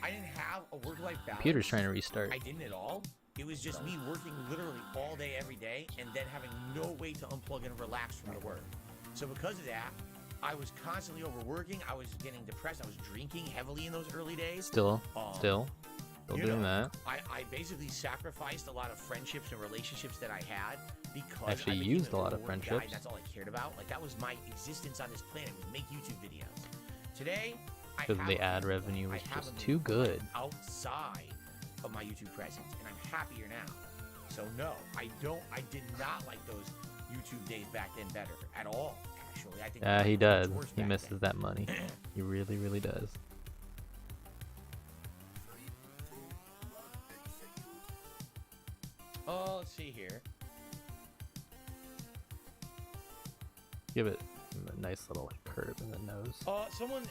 I didn't have a work-life balance. Computer's trying to restart. I didn't at all. It was just me working literally all day, every day, and then having no way to unplug and relax from the work. So because of that, I was constantly overworking. I was getting depressed. I was drinking heavily in those early days. Still doing that. I basically sacrificed a lot of friendships and relationships that I had because Actually I used a lot of friendships. Guy, that's all I cared about. Like that was my existence on this planet, was make YouTube videos. Today, Because the ad revenue was just too good. Outside of my YouTube presence, and I'm happier now. So no, I did not like those YouTube days back then better at all. Actually, I think. He does. He misses that money. He really, really does. Let's see here. Give it a nice little curve in the nose. Someone,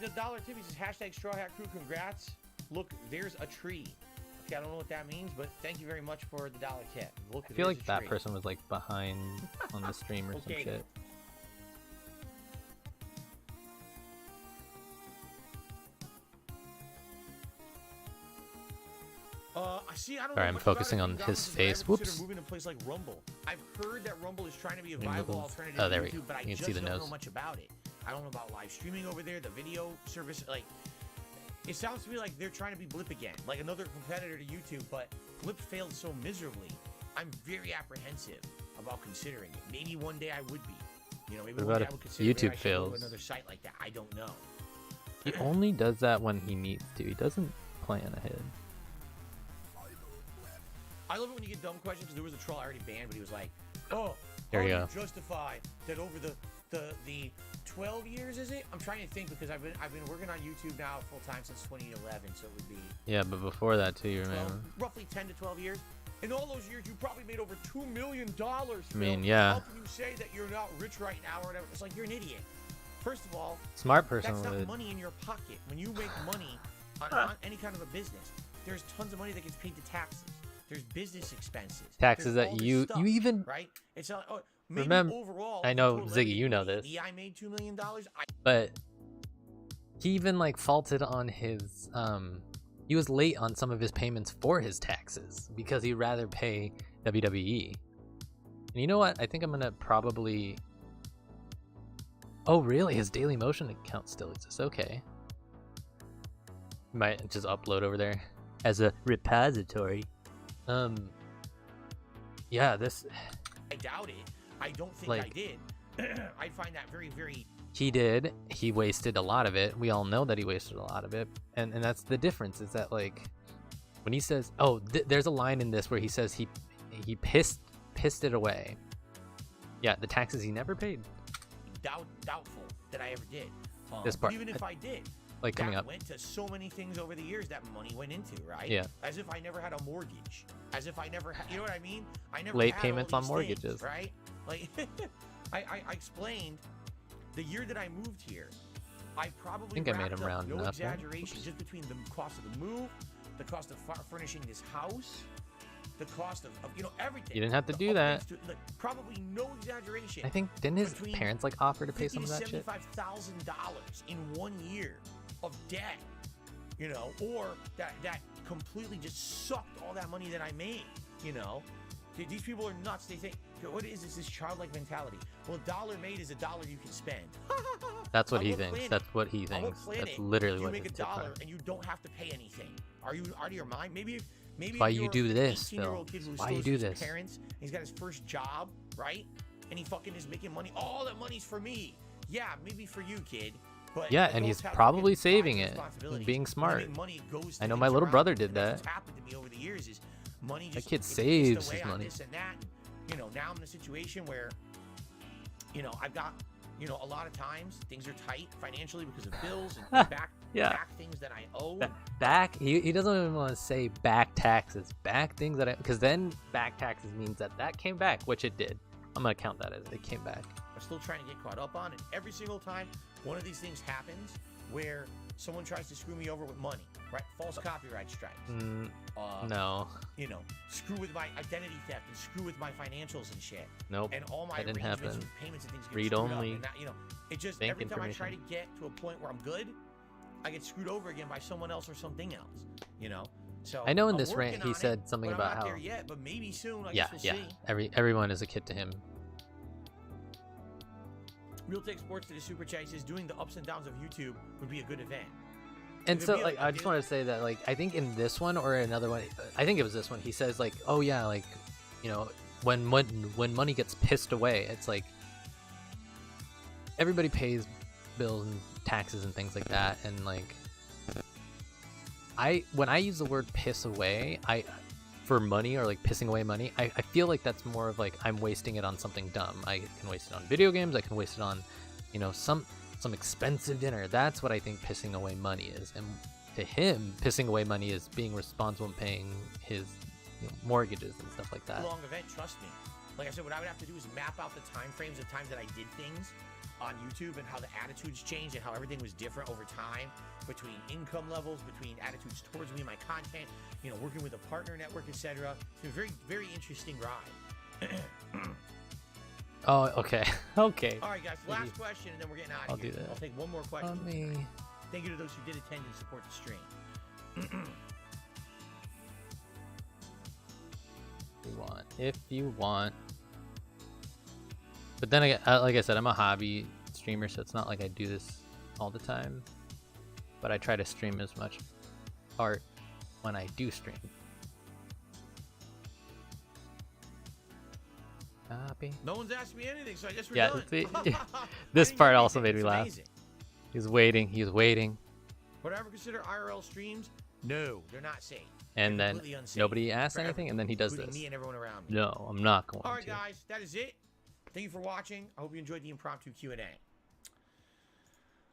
the Dollar Tippy says, hashtag Straw Hat Crew, congrats. Look, there's a tree. Okay, I don't know what that means, but thank you very much for the dollar tip. Look, I feel like that person was like behind on the stream or some shit. See, I don't Sorry, know I'm much focusing about it. on his face. Consider Whoops. moving to a place like Rumble. I've heard that Rumble is trying to be a viable alternative Oh, there to we go. YouTube, but I just don't know much about it. I don't know about live streaming over there, the video service. Like, it sounds to me like they're trying to be Blip again, like another competitor to YouTube, but Blip failed so miserably. I'm very apprehensive about considering it. Maybe one day I would be. You know, maybe one day I would consider YouTube fails. another site like that. I don't know. He only does that when he needs to. He doesn't plan ahead. I love it when you get dumb questions. There was a troll I already banned, but he was like, "Oh, there you how go. do you justify that over the 12 years is it? I'm trying to think because I've been working on YouTube now full time since 2011, so it would be Yeah, but before that too, you 12, remember? roughly 10 to 12 years. In all those years, you probably made over $2 million. I mean, yeah. How can you say that you're not rich right now or whatever? It's like you're an idiot. First of all, Smart person that's would. not money in your pocket. When you make money on any kind of a business, there's tons of money that gets paid to taxes. There's business expenses. Taxes there's that all this you stuff, even right. It's not. Maybe remember. overall, I know total Ziggy, revenue, you know this. maybe I made $2 million. But he even like faulted on his he was late on some of his payments for his taxes because he'd rather pay WWE. And you know what? I think I'm gonna probably. Oh really? His Daily Motion account still exists. Okay. Might just upload over there as a repository. Yeah, this. I doubt it. I don't think like, I did. I find that very, very. He did. He wasted a lot of it. We all know that he wasted a lot of it, and that's the difference. Is that like when he says, "Oh, there's a line in this where he says he pissed it away." Yeah, the taxes he never paid. Doubtful that I ever did. This part, even if I did, like coming up, went to so many things over the years that money went into, right? Yeah. As if I never had a mortgage. As if I never had, you know what I mean? I never late had payments all on these mortgages, things, right? Like, I explained the year that I moved here. I probably think I made him round no enough. exaggeration, just between the cost of the move, the cost of furnishing this house, the cost of everything. You didn't have to do that. Probably no exaggeration. I think didn't his parents like offer to pay some of that shit? $75,000 in 1 year of debt, or that completely just sucked all that money that I made. These people are nuts. They think, what is this childlike mentality? Well, a dollar made is a dollar you can spend. That's what he thinks. That's what he thinks. That's literally what you make a dollar and you don't have to pay anything. Are you out of your mind? Maybe why you do this, Phil? Why you do this? Parents, and he's got his first job, right? And he fucking is making money. All that money's for me. Yeah, maybe for you, kid. But yeah, and he's probably saving it, being smart. I know my little brother did that. What's happened to me over the years is money just that kid saves his money. This and that. Now I'm in a situation where, I've got, a lot of times things are tight financially because of bills and back things that I owe. Back, he doesn't even want to say back taxes, back things that because then back taxes means that came back, which it did. I'm gonna count that as it came back. I'm still trying to get caught up on, and every single time one of these things happens where someone tries to screw me over with money, right? False copyright strikes. No. Screw with my identity theft and screw with my financials and shit. Nope. And all my that didn't happen. With payments and things get Read screwed only. up. And that, it just every time I try to get to a point where I'm good, I get screwed over again by someone else or something else. So I know in this rant he said something but about I'm not how. there yet, but maybe soon. I Yeah, guess we'll see. Everyone is a kid to him. Real Tech Sports to the Super Chat says doing the ups and downs of YouTube would be a good event. And so, like, I just want to say that, like, I think in this one or another one, I think it was this one, he says, like, oh, yeah, like, when money gets pissed away, it's like, everybody pays bills and taxes and things like that, and, like, when I use the word piss away, for money or, like, pissing away money, I feel like that's more of, like, I'm wasting it on something dumb. I can waste it on video games, I can waste it on, some expensive dinner. That's what I think pissing away money is. And to him, pissing away money is being responsible and paying his mortgages and stuff like that. Long event, trust me. Like I said, what I would have to do is map out the time frames of times that I did things on YouTube and how the attitudes changed and how everything was different over time between income levels, between attitudes towards me and my content, working with a partner network, etc. It's been a very, very interesting ride. Oh, okay. Okay. All right, guys. Last question, and then we're getting out of here. I'll do that. I'll take one more question. Thank you to those who did attend and support the stream. If you want. But then again, like I said, I'm a hobby streamer, so it's not like I do this all the time. But I try to stream as much art when I do stream. Copy. No one's asked me anything, so I guess we're done. This part also made me laugh. He's waiting. Would I ever consider IRL streams? No, they're not safe. And then nobody asks anything, and then he does this. Me and everyone around me. No, I'm not going to. All right, guys, that is it. Thank you for watching. I hope you enjoyed the impromptu Q&A.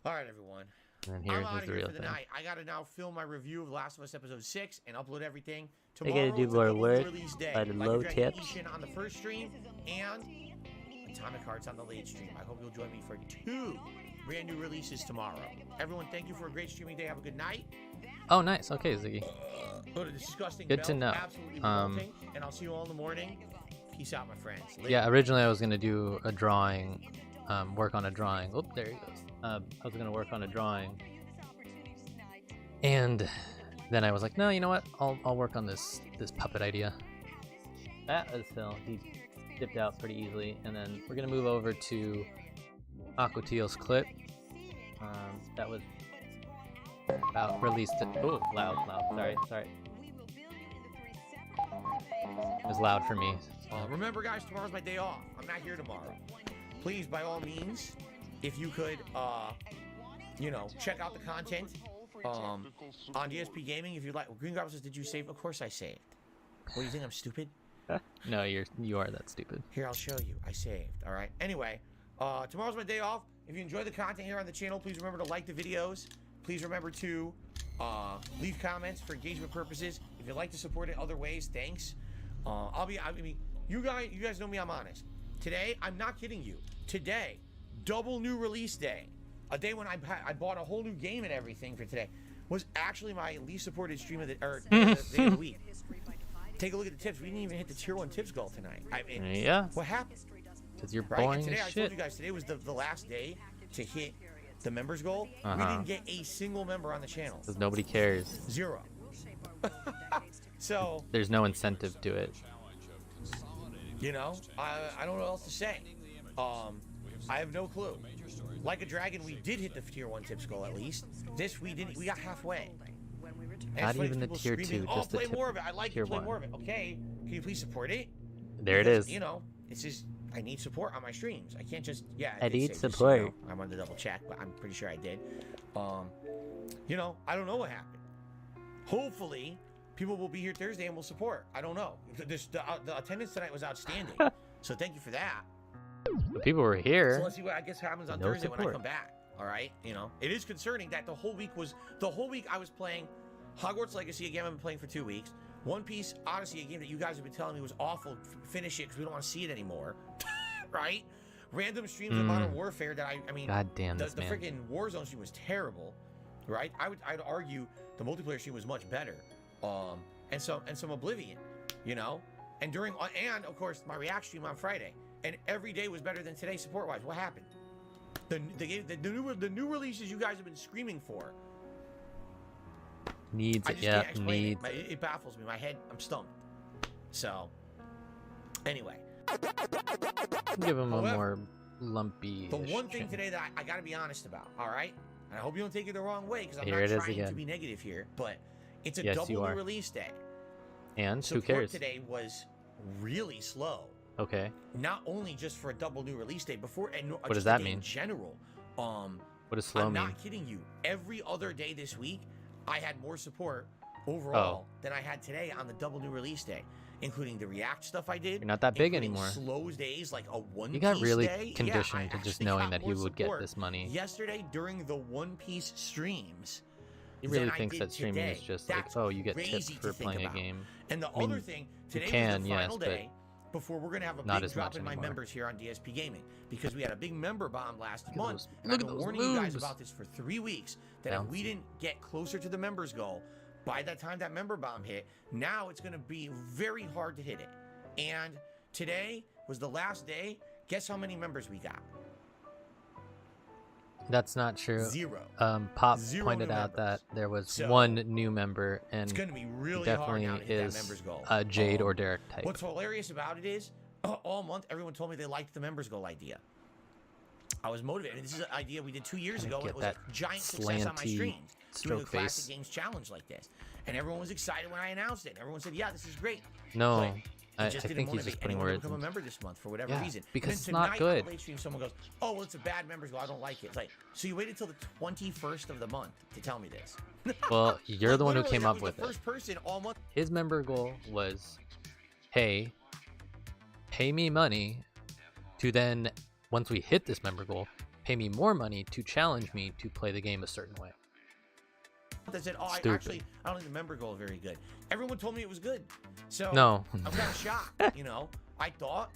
All right, everyone. And here's the real thing. Night. I gotta now film my review of Last of Us Episode 6 and upload everything. I gotta do more work by the low tips. On the first stream and Atomic Hearts on the late stream. I hope you'll join me for 2 brand new releases tomorrow. Everyone, thank you for a great streaming day. Have a good night. Oh, nice. Okay, Ziggy. Go to disgusting. Good to know. Absolutely revolting, and I'll see you all in the morning. Peace out, my friends. Later. Yeah, originally I was gonna do a drawing, work on a drawing. Oh, there he goes. I was gonna work on a drawing, and then I was like, no, you know what? I'll work on this puppet idea. That was Phil. He dipped out pretty easily, and then we're gonna move over to Aquateal's clip. That was about released. Oh, loud. Sorry. It was loud for me. Remember, guys, tomorrow's my day off. I'm not here tomorrow. Please, by all means, if you could, check out the content on DSP Gaming. If you like, Green Goblin says, "Did you save?" Of course, I saved. What do you think? I'm stupid? No, you are that stupid. Here, I'll show you. I saved. All right. Anyway, tomorrow's my day off. If you enjoy the content here on the channel, please remember to like the videos. Please remember to leave comments for engagement purposes. If you'd like to support it other ways, thanks. You guys know me, I'm honest. Today, I'm not kidding you. Today, double new release day, a day when I bought a whole new game and everything for today, was actually my least supported stream of the day of the week. Take a look at the tips. We didn't even hit the tier 1 tips goal tonight. Yeah. What happened? Because you're Right? boring And today, as I shit. told you guys, today was the last day to hit the members goal. We Uh-huh. didn't get a single member on the channel. Because nobody cares. 0. So, There's no incentive to it. I don't know what else to say. I have no clue. Like a Dragon, we did hit the tier 1 tips goal at least. This we didn't. We got halfway. And Not it's funny, even the people tier screaming, 2, "Oh, just the play more of it. I like tier it. Play 1. more of it." Okay, can you please support it? There it Because, is. It's just I need support on my streams. I can't just I did need say, just, support. I wanted to double check, but I'm pretty sure I did. I don't know what happened. Hopefully, people will be here Thursday and will support. I don't know. The attendance tonight was outstanding, so thank you for that. But people were here. So let's see what I guess happens on No Thursday when I support. come back. All right, it is concerning that the whole week I was playing Hogwarts Legacy, a game I've been playing for 2 weeks. One Piece Odyssey, a game that you guys have been telling me was awful. Finish it because we don't want to see it anymore. Right? Random streams of Modern Warfare that I mean, God damn the this man. freaking Warzone stream was terrible. Right? I'd argue the multiplayer stream was much better. And some Oblivion, and of course my React stream on Friday, and every day was better than today support wise. What happened? The new releases you guys have been screaming for. Needs I it. just Yeah, can't explain needs. it baffles me. My head, I'm stumped. So, anyway, Give him a However, more lumpy. the one thing today that I got to be honest about. All right, and I hope you don't take it the wrong way because I'm Here not it is trying to again. be negative here, but it's a Yes, double you new are. release day. And who Support cares? today was really slow. Okay. Not only just for a double new release day, before and What just does the that day mean? In general, What does slow I'm mean? not kidding you. Every other day this week, I had more support overall than I had today on the double new release day, including the React stuff I did. You're not that big including anymore. Slow days like a One You got Piece really day. conditioned Yeah, I to just actually knowing got that he more would get support this money. yesterday during the One Piece streams. He really than I thinks did that streaming is today. just That's like, oh, you get tips crazy for to think playing a about. game. And the I mean, other thing, today can, was the yes, final but day before we're going to have a not big as drop much in my anymore. members here on DSP Gaming because we had a big member bomb last Look at month. those- And look I've at been those warning you guys moves. about this for 3 weeks that if we Bouncy. didn't get closer to the members goal by that time that member bomb hit, now it's going to be very hard to hit it. And today was the last day. Guess how many members we got? That's not true. 0. Pop 0 pointed new out members. that there was So, one new member, and It's going to be he really hard definitely now to hit that is members goal. a Jade or Derek type. What's hilarious about it is, all month, everyone told me they liked the members goal idea. I was motivated. I mean, this is an idea we did 2 years ago, and Get it was a that giant success on my slanty streams. Doing a stroke classic face. games challenge like this, and everyone was excited when I announced it. Everyone said, "Yeah, this is great." No, But I it just didn't think he's motivate just putting anyone to words become a in. member this month for whatever Yeah, reason. because And it's then not tonight good. On the late stream, someone goes, "Oh, well, it's a bad members goal. I don't like it." It's like, so you waited till the 21st of the month to tell me this? Well, you're the one who Literally, came that up was with the it. first person all month. His member goal was, hey, pay me money to then, once we hit this member goal, pay me more money to challenge me to play the game a certain way. That said, "Oh, Stupid. I don't think the member goal is very good." Everyone told me it was good, so No. I'm kind of shocked. I thought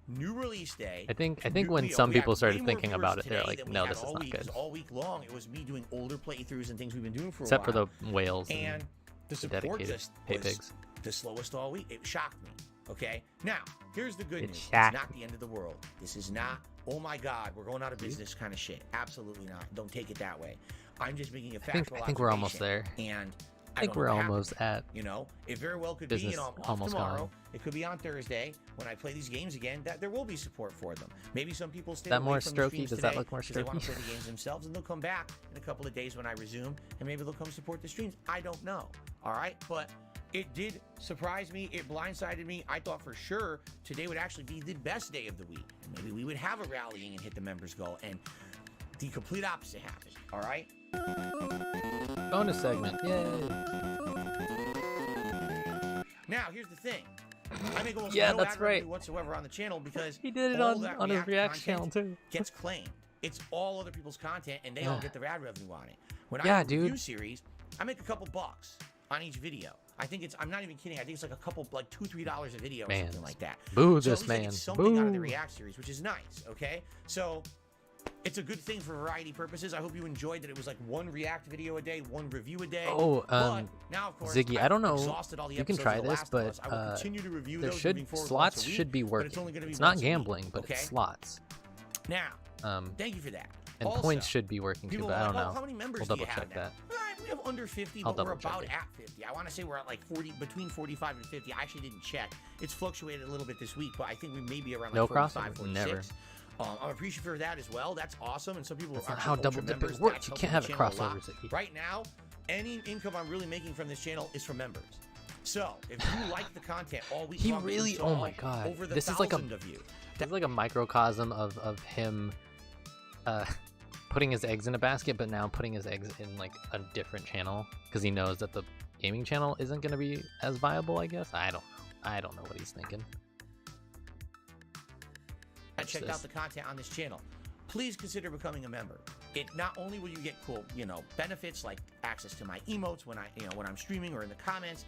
new release day. I think when some people started thinking about it, they're than like, we no, had this is all not week, good. 'cause all week long, it was me doing older playthroughs and things we've been doing for Except a while. for the whales And the support dedicated just pay was pigs. the slowest all week. It shocked me. Okay, now here's the good It news. It's shocked not the end of the world. This is not, oh my God, we're going out of business kind of shit. Absolutely not. Don't take it that way. I'm just making a factual I think we're almost there. And I think we're almost at. You know, it very well could business be, off almost tomorrow. gone. It could be on Thursday when I play these games again. That there will be support for them. Maybe some people stay That away more from the strokey? streams Does today that look more 'cause they want to strokey? play the games themselves, and they'll come back in a couple of days when I resume, and maybe they'll come support the streams. I don't know. All right, but it did surprise me. It blindsided me. I thought for sure today would actually be the best day of the week, and maybe we would have a rallying and hit the members goal, and the complete opposite happened. All right. Bonus segment. Yay. Now, here's the thing. I make almost Yeah, no that's ad revenue right. whatsoever on the channel because He did it all that on his React content channel too. gets claimed. It's all other people's content, and they all get the ad revenue on it. When Yeah, I do a review dude. series, I make a couple bucks on each video. I think I'm not even kidding. I think it's like a couple, like $2, $3 a video or Man. something like that. Boo So at this least I get man. something out of the Boo. React series, which is nice. Okay, so it's a good thing for variety purposes. I hope you enjoyed that it was like one React video a day, one review a day. Oh, but now of course, Ziggy, I don't know. exhausted all the You can episodes try of The this, Last of Us. but I will continue to review there those should moving forward slots once a week, should be but working. it's only gonna be It's not once a week, gambling, but okay? it's slots. Now, Um, thank you for that. and Also, points should be working too, people but I are don't like, know. "Oh, how many members We'll do you double have check now?" that. All right, we have under 50, I'll but we're double check about it. at 50. I want to say we're at like 40, between 45 and 50. I actually didn't check. It's fluctuated a little bit this week, but I think we may be around like No 45, crossover? 46. Never. I'm appreciative for that as well. That's awesome. And some people That's are not how actually double ultra dipping members. works. That's You helping can't have the a channel a lot. crossover, Ziggy. Right now, any income I'm really making from this channel is from members. So if you like the content all week He long, really- you oh saw my God. over the This is like a- 1,000 of you. It's like a microcosm of him putting his eggs in a basket, but now putting his eggs in like a different channel because he knows that the gaming channel isn't going to be as viable, I guess. I don't know. I don't know what he's thinking. I checked out the content on this channel. Please consider becoming a member. It not only will you get cool, benefits like access to my emotes when when I'm streaming or in the comments,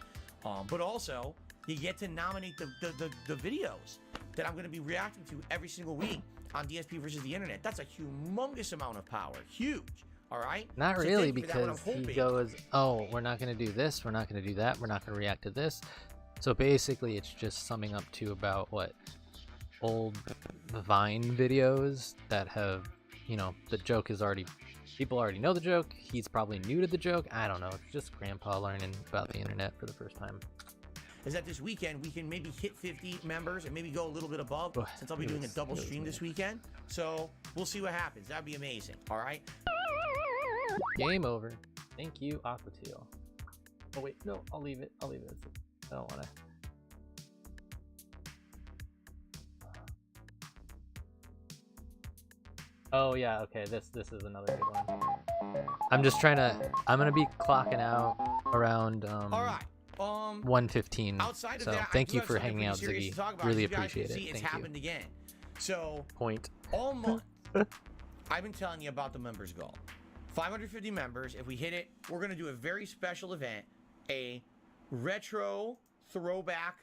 but also you get to nominate the videos that I'm going to be reacting to every single week on DSP versus the internet. That's a humongous amount of power. Huge. All right? Not So really, thank you for that, because what I'm he hoping. goes, oh, we're not going to do this, we're not going to do that, we're not going to react to this. So basically, it's just summing up to about what old Vine videos that have, the joke is already, people already know the joke. He's probably new to the joke. I don't know. It's just grandpa learning about the internet for the first time. Is that this weekend we can maybe hit 50 members and maybe go a little bit above, Oh, since I'll be it doing a was- double it was stream me. this weekend. So we'll see what happens. That'd be amazing. All right. Game over. Thank you, Aquateel. Oh wait, no, I'll leave it. I don't want to. Oh yeah, okay. This is another good one. I'm just trying to. I'm gonna be clocking out around All right. 1:15. Outside of So that, thank I do you have for something hanging out, pretty serious Ziggy. to talk about. Really As you guys can appreciate see, it. It's Thank happened you. again. So Point. all month, I've been telling you about the members goal. 550 members. If we hit it, we're gonna do a very special event, a retro throwback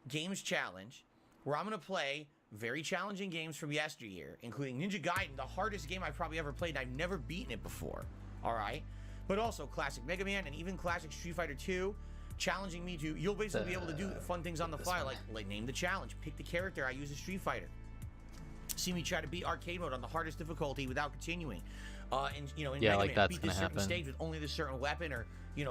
games challenge, where I'm gonna play very challenging games from yesteryear, including Ninja Gaiden, the hardest game I've probably ever played, and I've never beaten it before. All right, but also classic Mega Man and even classic Street Fighter 2. Challenging me to, you'll basically be able to do fun things on the fly, like name the challenge, pick the character I use as Street Fighter. See me try to beat arcade mode on the hardest difficulty without continuing. And in Yeah, Mega like Man, that's beat gonna this certain happen. stage with only this certain weapon, or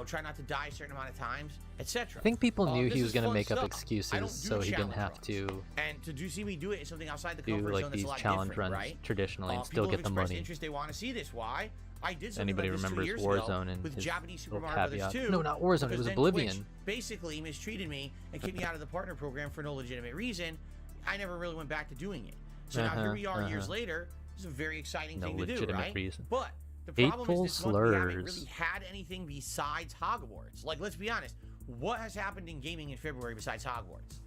try not to die a certain amount of times, etc. I think people knew This he was is gonna fun make up stuff. I excuses don't do so he didn't challenge have runs. to And to see me do it is something outside the do comfort like zone that's a these lot challenge different, runs right? traditionally and still People get have the expressed money. interest, they want to see this. Why? I did something Anybody like this 2 remembers years Warzone ago and with his Japanese Super little Mario Brothers caveat? 2. No, not Warzone, it because was then Oblivion. Twitch basically mistreated me and kicked me out of the partner program for no legitimate reason. I never really went back to doing it. So now here we are years later. This is a very exciting No thing to do, legitimate right? reason. But the problem Hateful is this month we haven't slurs. really had anything besides Hogwarts. Like, let's be honest. What has happened in gaming in February besides Hogwarts?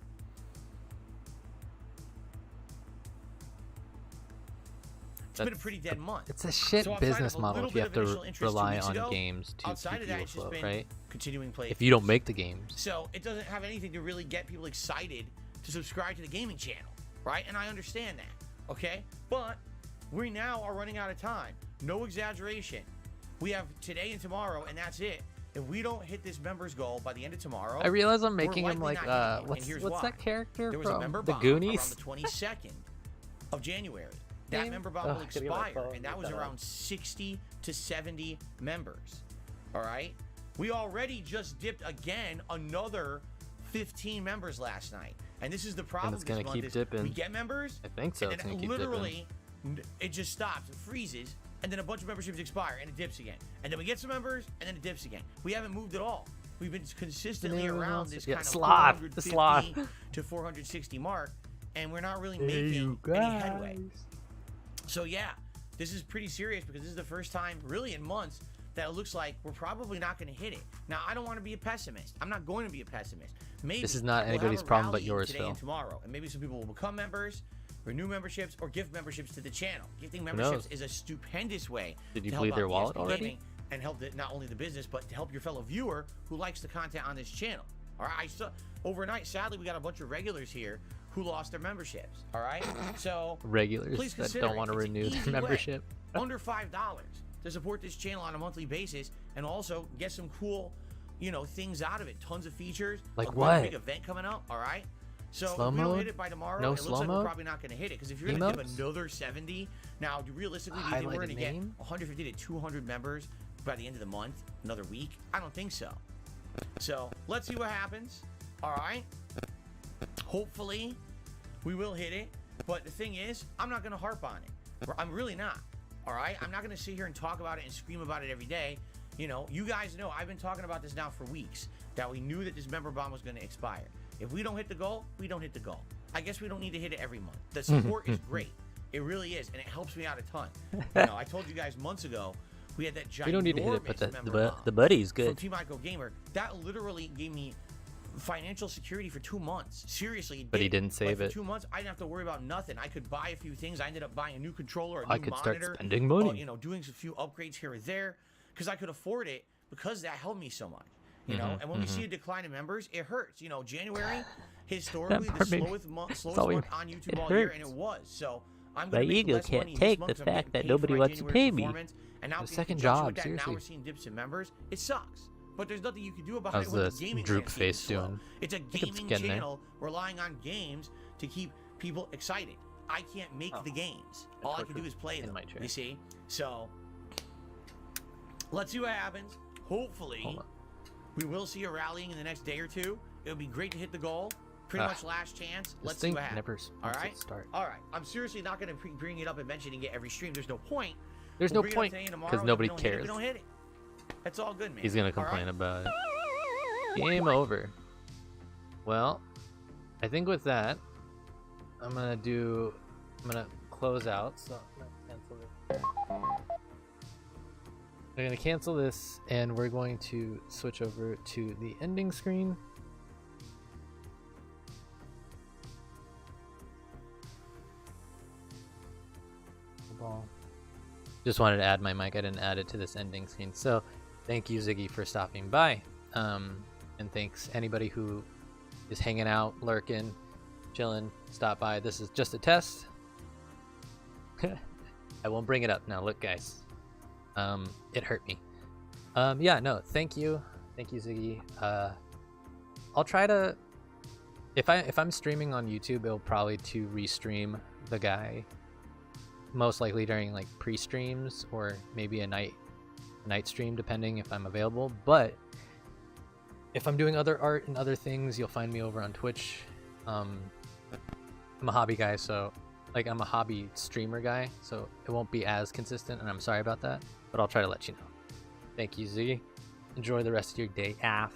It's been a pretty dead month. It's a shit So outside business of a model little if you bit have of to initial interest 2 rely weeks on ago, games to outside keep of that, you it's just afloat, been right? continuing play. If you don't make the games. So it doesn't have anything to really get people excited to subscribe to the gaming channel. right? And I understand that, okay? But we now are running out of time. No exaggeration. We have today and tomorrow, and that's it. If we don't hit this members goal by the end of tomorrow, I realize I'm we're making him likely like not hitting it. And what's here's what's why. that character There was a from member the bomb Goonies? around the 22nd of January. That Name? member bomb Ugh, will gotta get my expire, phone, and that look was that up. around 60 to 70 members. All right? We already just dipped again another 15 members last night. And this is the problem. it's gonna this month keep is dipping. We get members, I think so. and It's then gonna keep dipping. literally it just stops, it freezes, and then a bunch of memberships expire, and it dips again. And then we get some members, and then it dips again. We haven't moved at all. We've been consistently anyone around else? this Yeah, kind of sloth, the 450 sloth. to 460 mark, and we're not really There making you any guys. headway. So yeah, this is pretty serious because this is the first time really in months that it looks like we're probably not going to hit it. Now, I don't want to be a pessimist. I'm not going to be a pessimist. Maybe This is not we'll have anybody's a problem but rally yours, today Phil. and tomorrow, and maybe some people will become members, renew memberships, or gift memberships to the channel. Gifting memberships knows? is a stupendous way. Did you to bleed help their out wallet DSP already? Gaming and help not only the business, but to help your fellow viewer who likes the content on this channel. All right, overnight, sadly, we got a bunch of regulars here who lost their memberships. All right, so Regulars please that consider don't want to it. It's an renew easy their way, membership. under $5 to support this channel on a monthly basis, and also get some cool, things out of it. Tons of features. Like a what? big event coming up. All right. So Slow if we don't mode? hit it by tomorrow, No it looks slow like we're mode? probably not going to hit it. Because if you're going to dip Emotes? another 70, now realistically, do you think we're Highlighted going to get name? 150 to 200 members by the end of the month? Another week? I don't think so. So let's see what happens. All right. Hopefully, we will hit it. But the thing is, I'm not going to harp on it. I'm really not. All right. I'm not going to sit here and talk about it and scream about it every day. You guys know I've been talking about this now for weeks, that we knew that this member bomb was going to expire. If we don't hit the goal, we don't hit the goal. I guess we don't need to hit it every month. The support is great. It really is, and it helps me out a ton. I told you guys months ago, we had that giant. We don't need to hit it, but the buddy's from good. Team Ico Gamer. That literally gave me financial security for 2 months. Seriously, it But he did. didn't save for it. 2 months, I didn't have to worry about nothing. I could buy a few things. I ended up buying a new controller, a new I could start monitor, spending money. doing a few upgrades here or there, because I could afford it, because that helped me so much. And when we see a decline in members, it hurts. January historically the part made me- slowest month all we- on YouTube it all year, and hurts. it was. So I'm My going to make ego less can't money this take month the 'cause I'm fact getting that paid for nobody my wants to January pay me. performance, and now The in second conjunction job, with that, seriously. Now we're seeing dips in members. It sucks. But there's nothing you can do about How's it when the this gaming droop landscape is face slow. doing? It's a think it's gaming getting there. channel relying on games to keep people excited. I can't make the games. All I can do is play in them. my chair. You see? So let's see what happens. Hopefully, Hold on. we will see a rallying in the next day or two. It would be great to hit the goal. Pretty much last chance. This Let's see thing what happens. never All wants to right. start. All right. I'm seriously not going to bring it up and mention it every stream. There's no point. There's We'll no bring it up point today and tomorrow. because If nobody we don't hit it, cares. we don't hit it. That's all good, man. He's gonna All right? complain about it. Game over. Well, I think with that, I'm gonna close out. So I'm gonna cancel this. We're gonna cancel this, and we're going to switch over to the ending screen. Just wanted to add my mic. I didn't add it to this ending screen. So thank you, Ziggy, for stopping by. And thanks anybody who is hanging out, lurking, chilling, stop by. This is just a test. I won't bring it up now. Look, guys, it hurt me. Yeah, no, thank you, Ziggy. I'll try to, if I'm streaming on YouTube, it'll probably to restream the guy, most likely during like pre-streams or maybe a night stream, depending if I'm available. But if I'm doing other art and other things, you'll find me over on Twitch. I'm a hobby guy, so like I'm a hobby streamer guy, so it won't be as consistent, and I'm sorry about that, but I'll try to let you know. Thank you, Z. Enjoy the rest of your day, AF.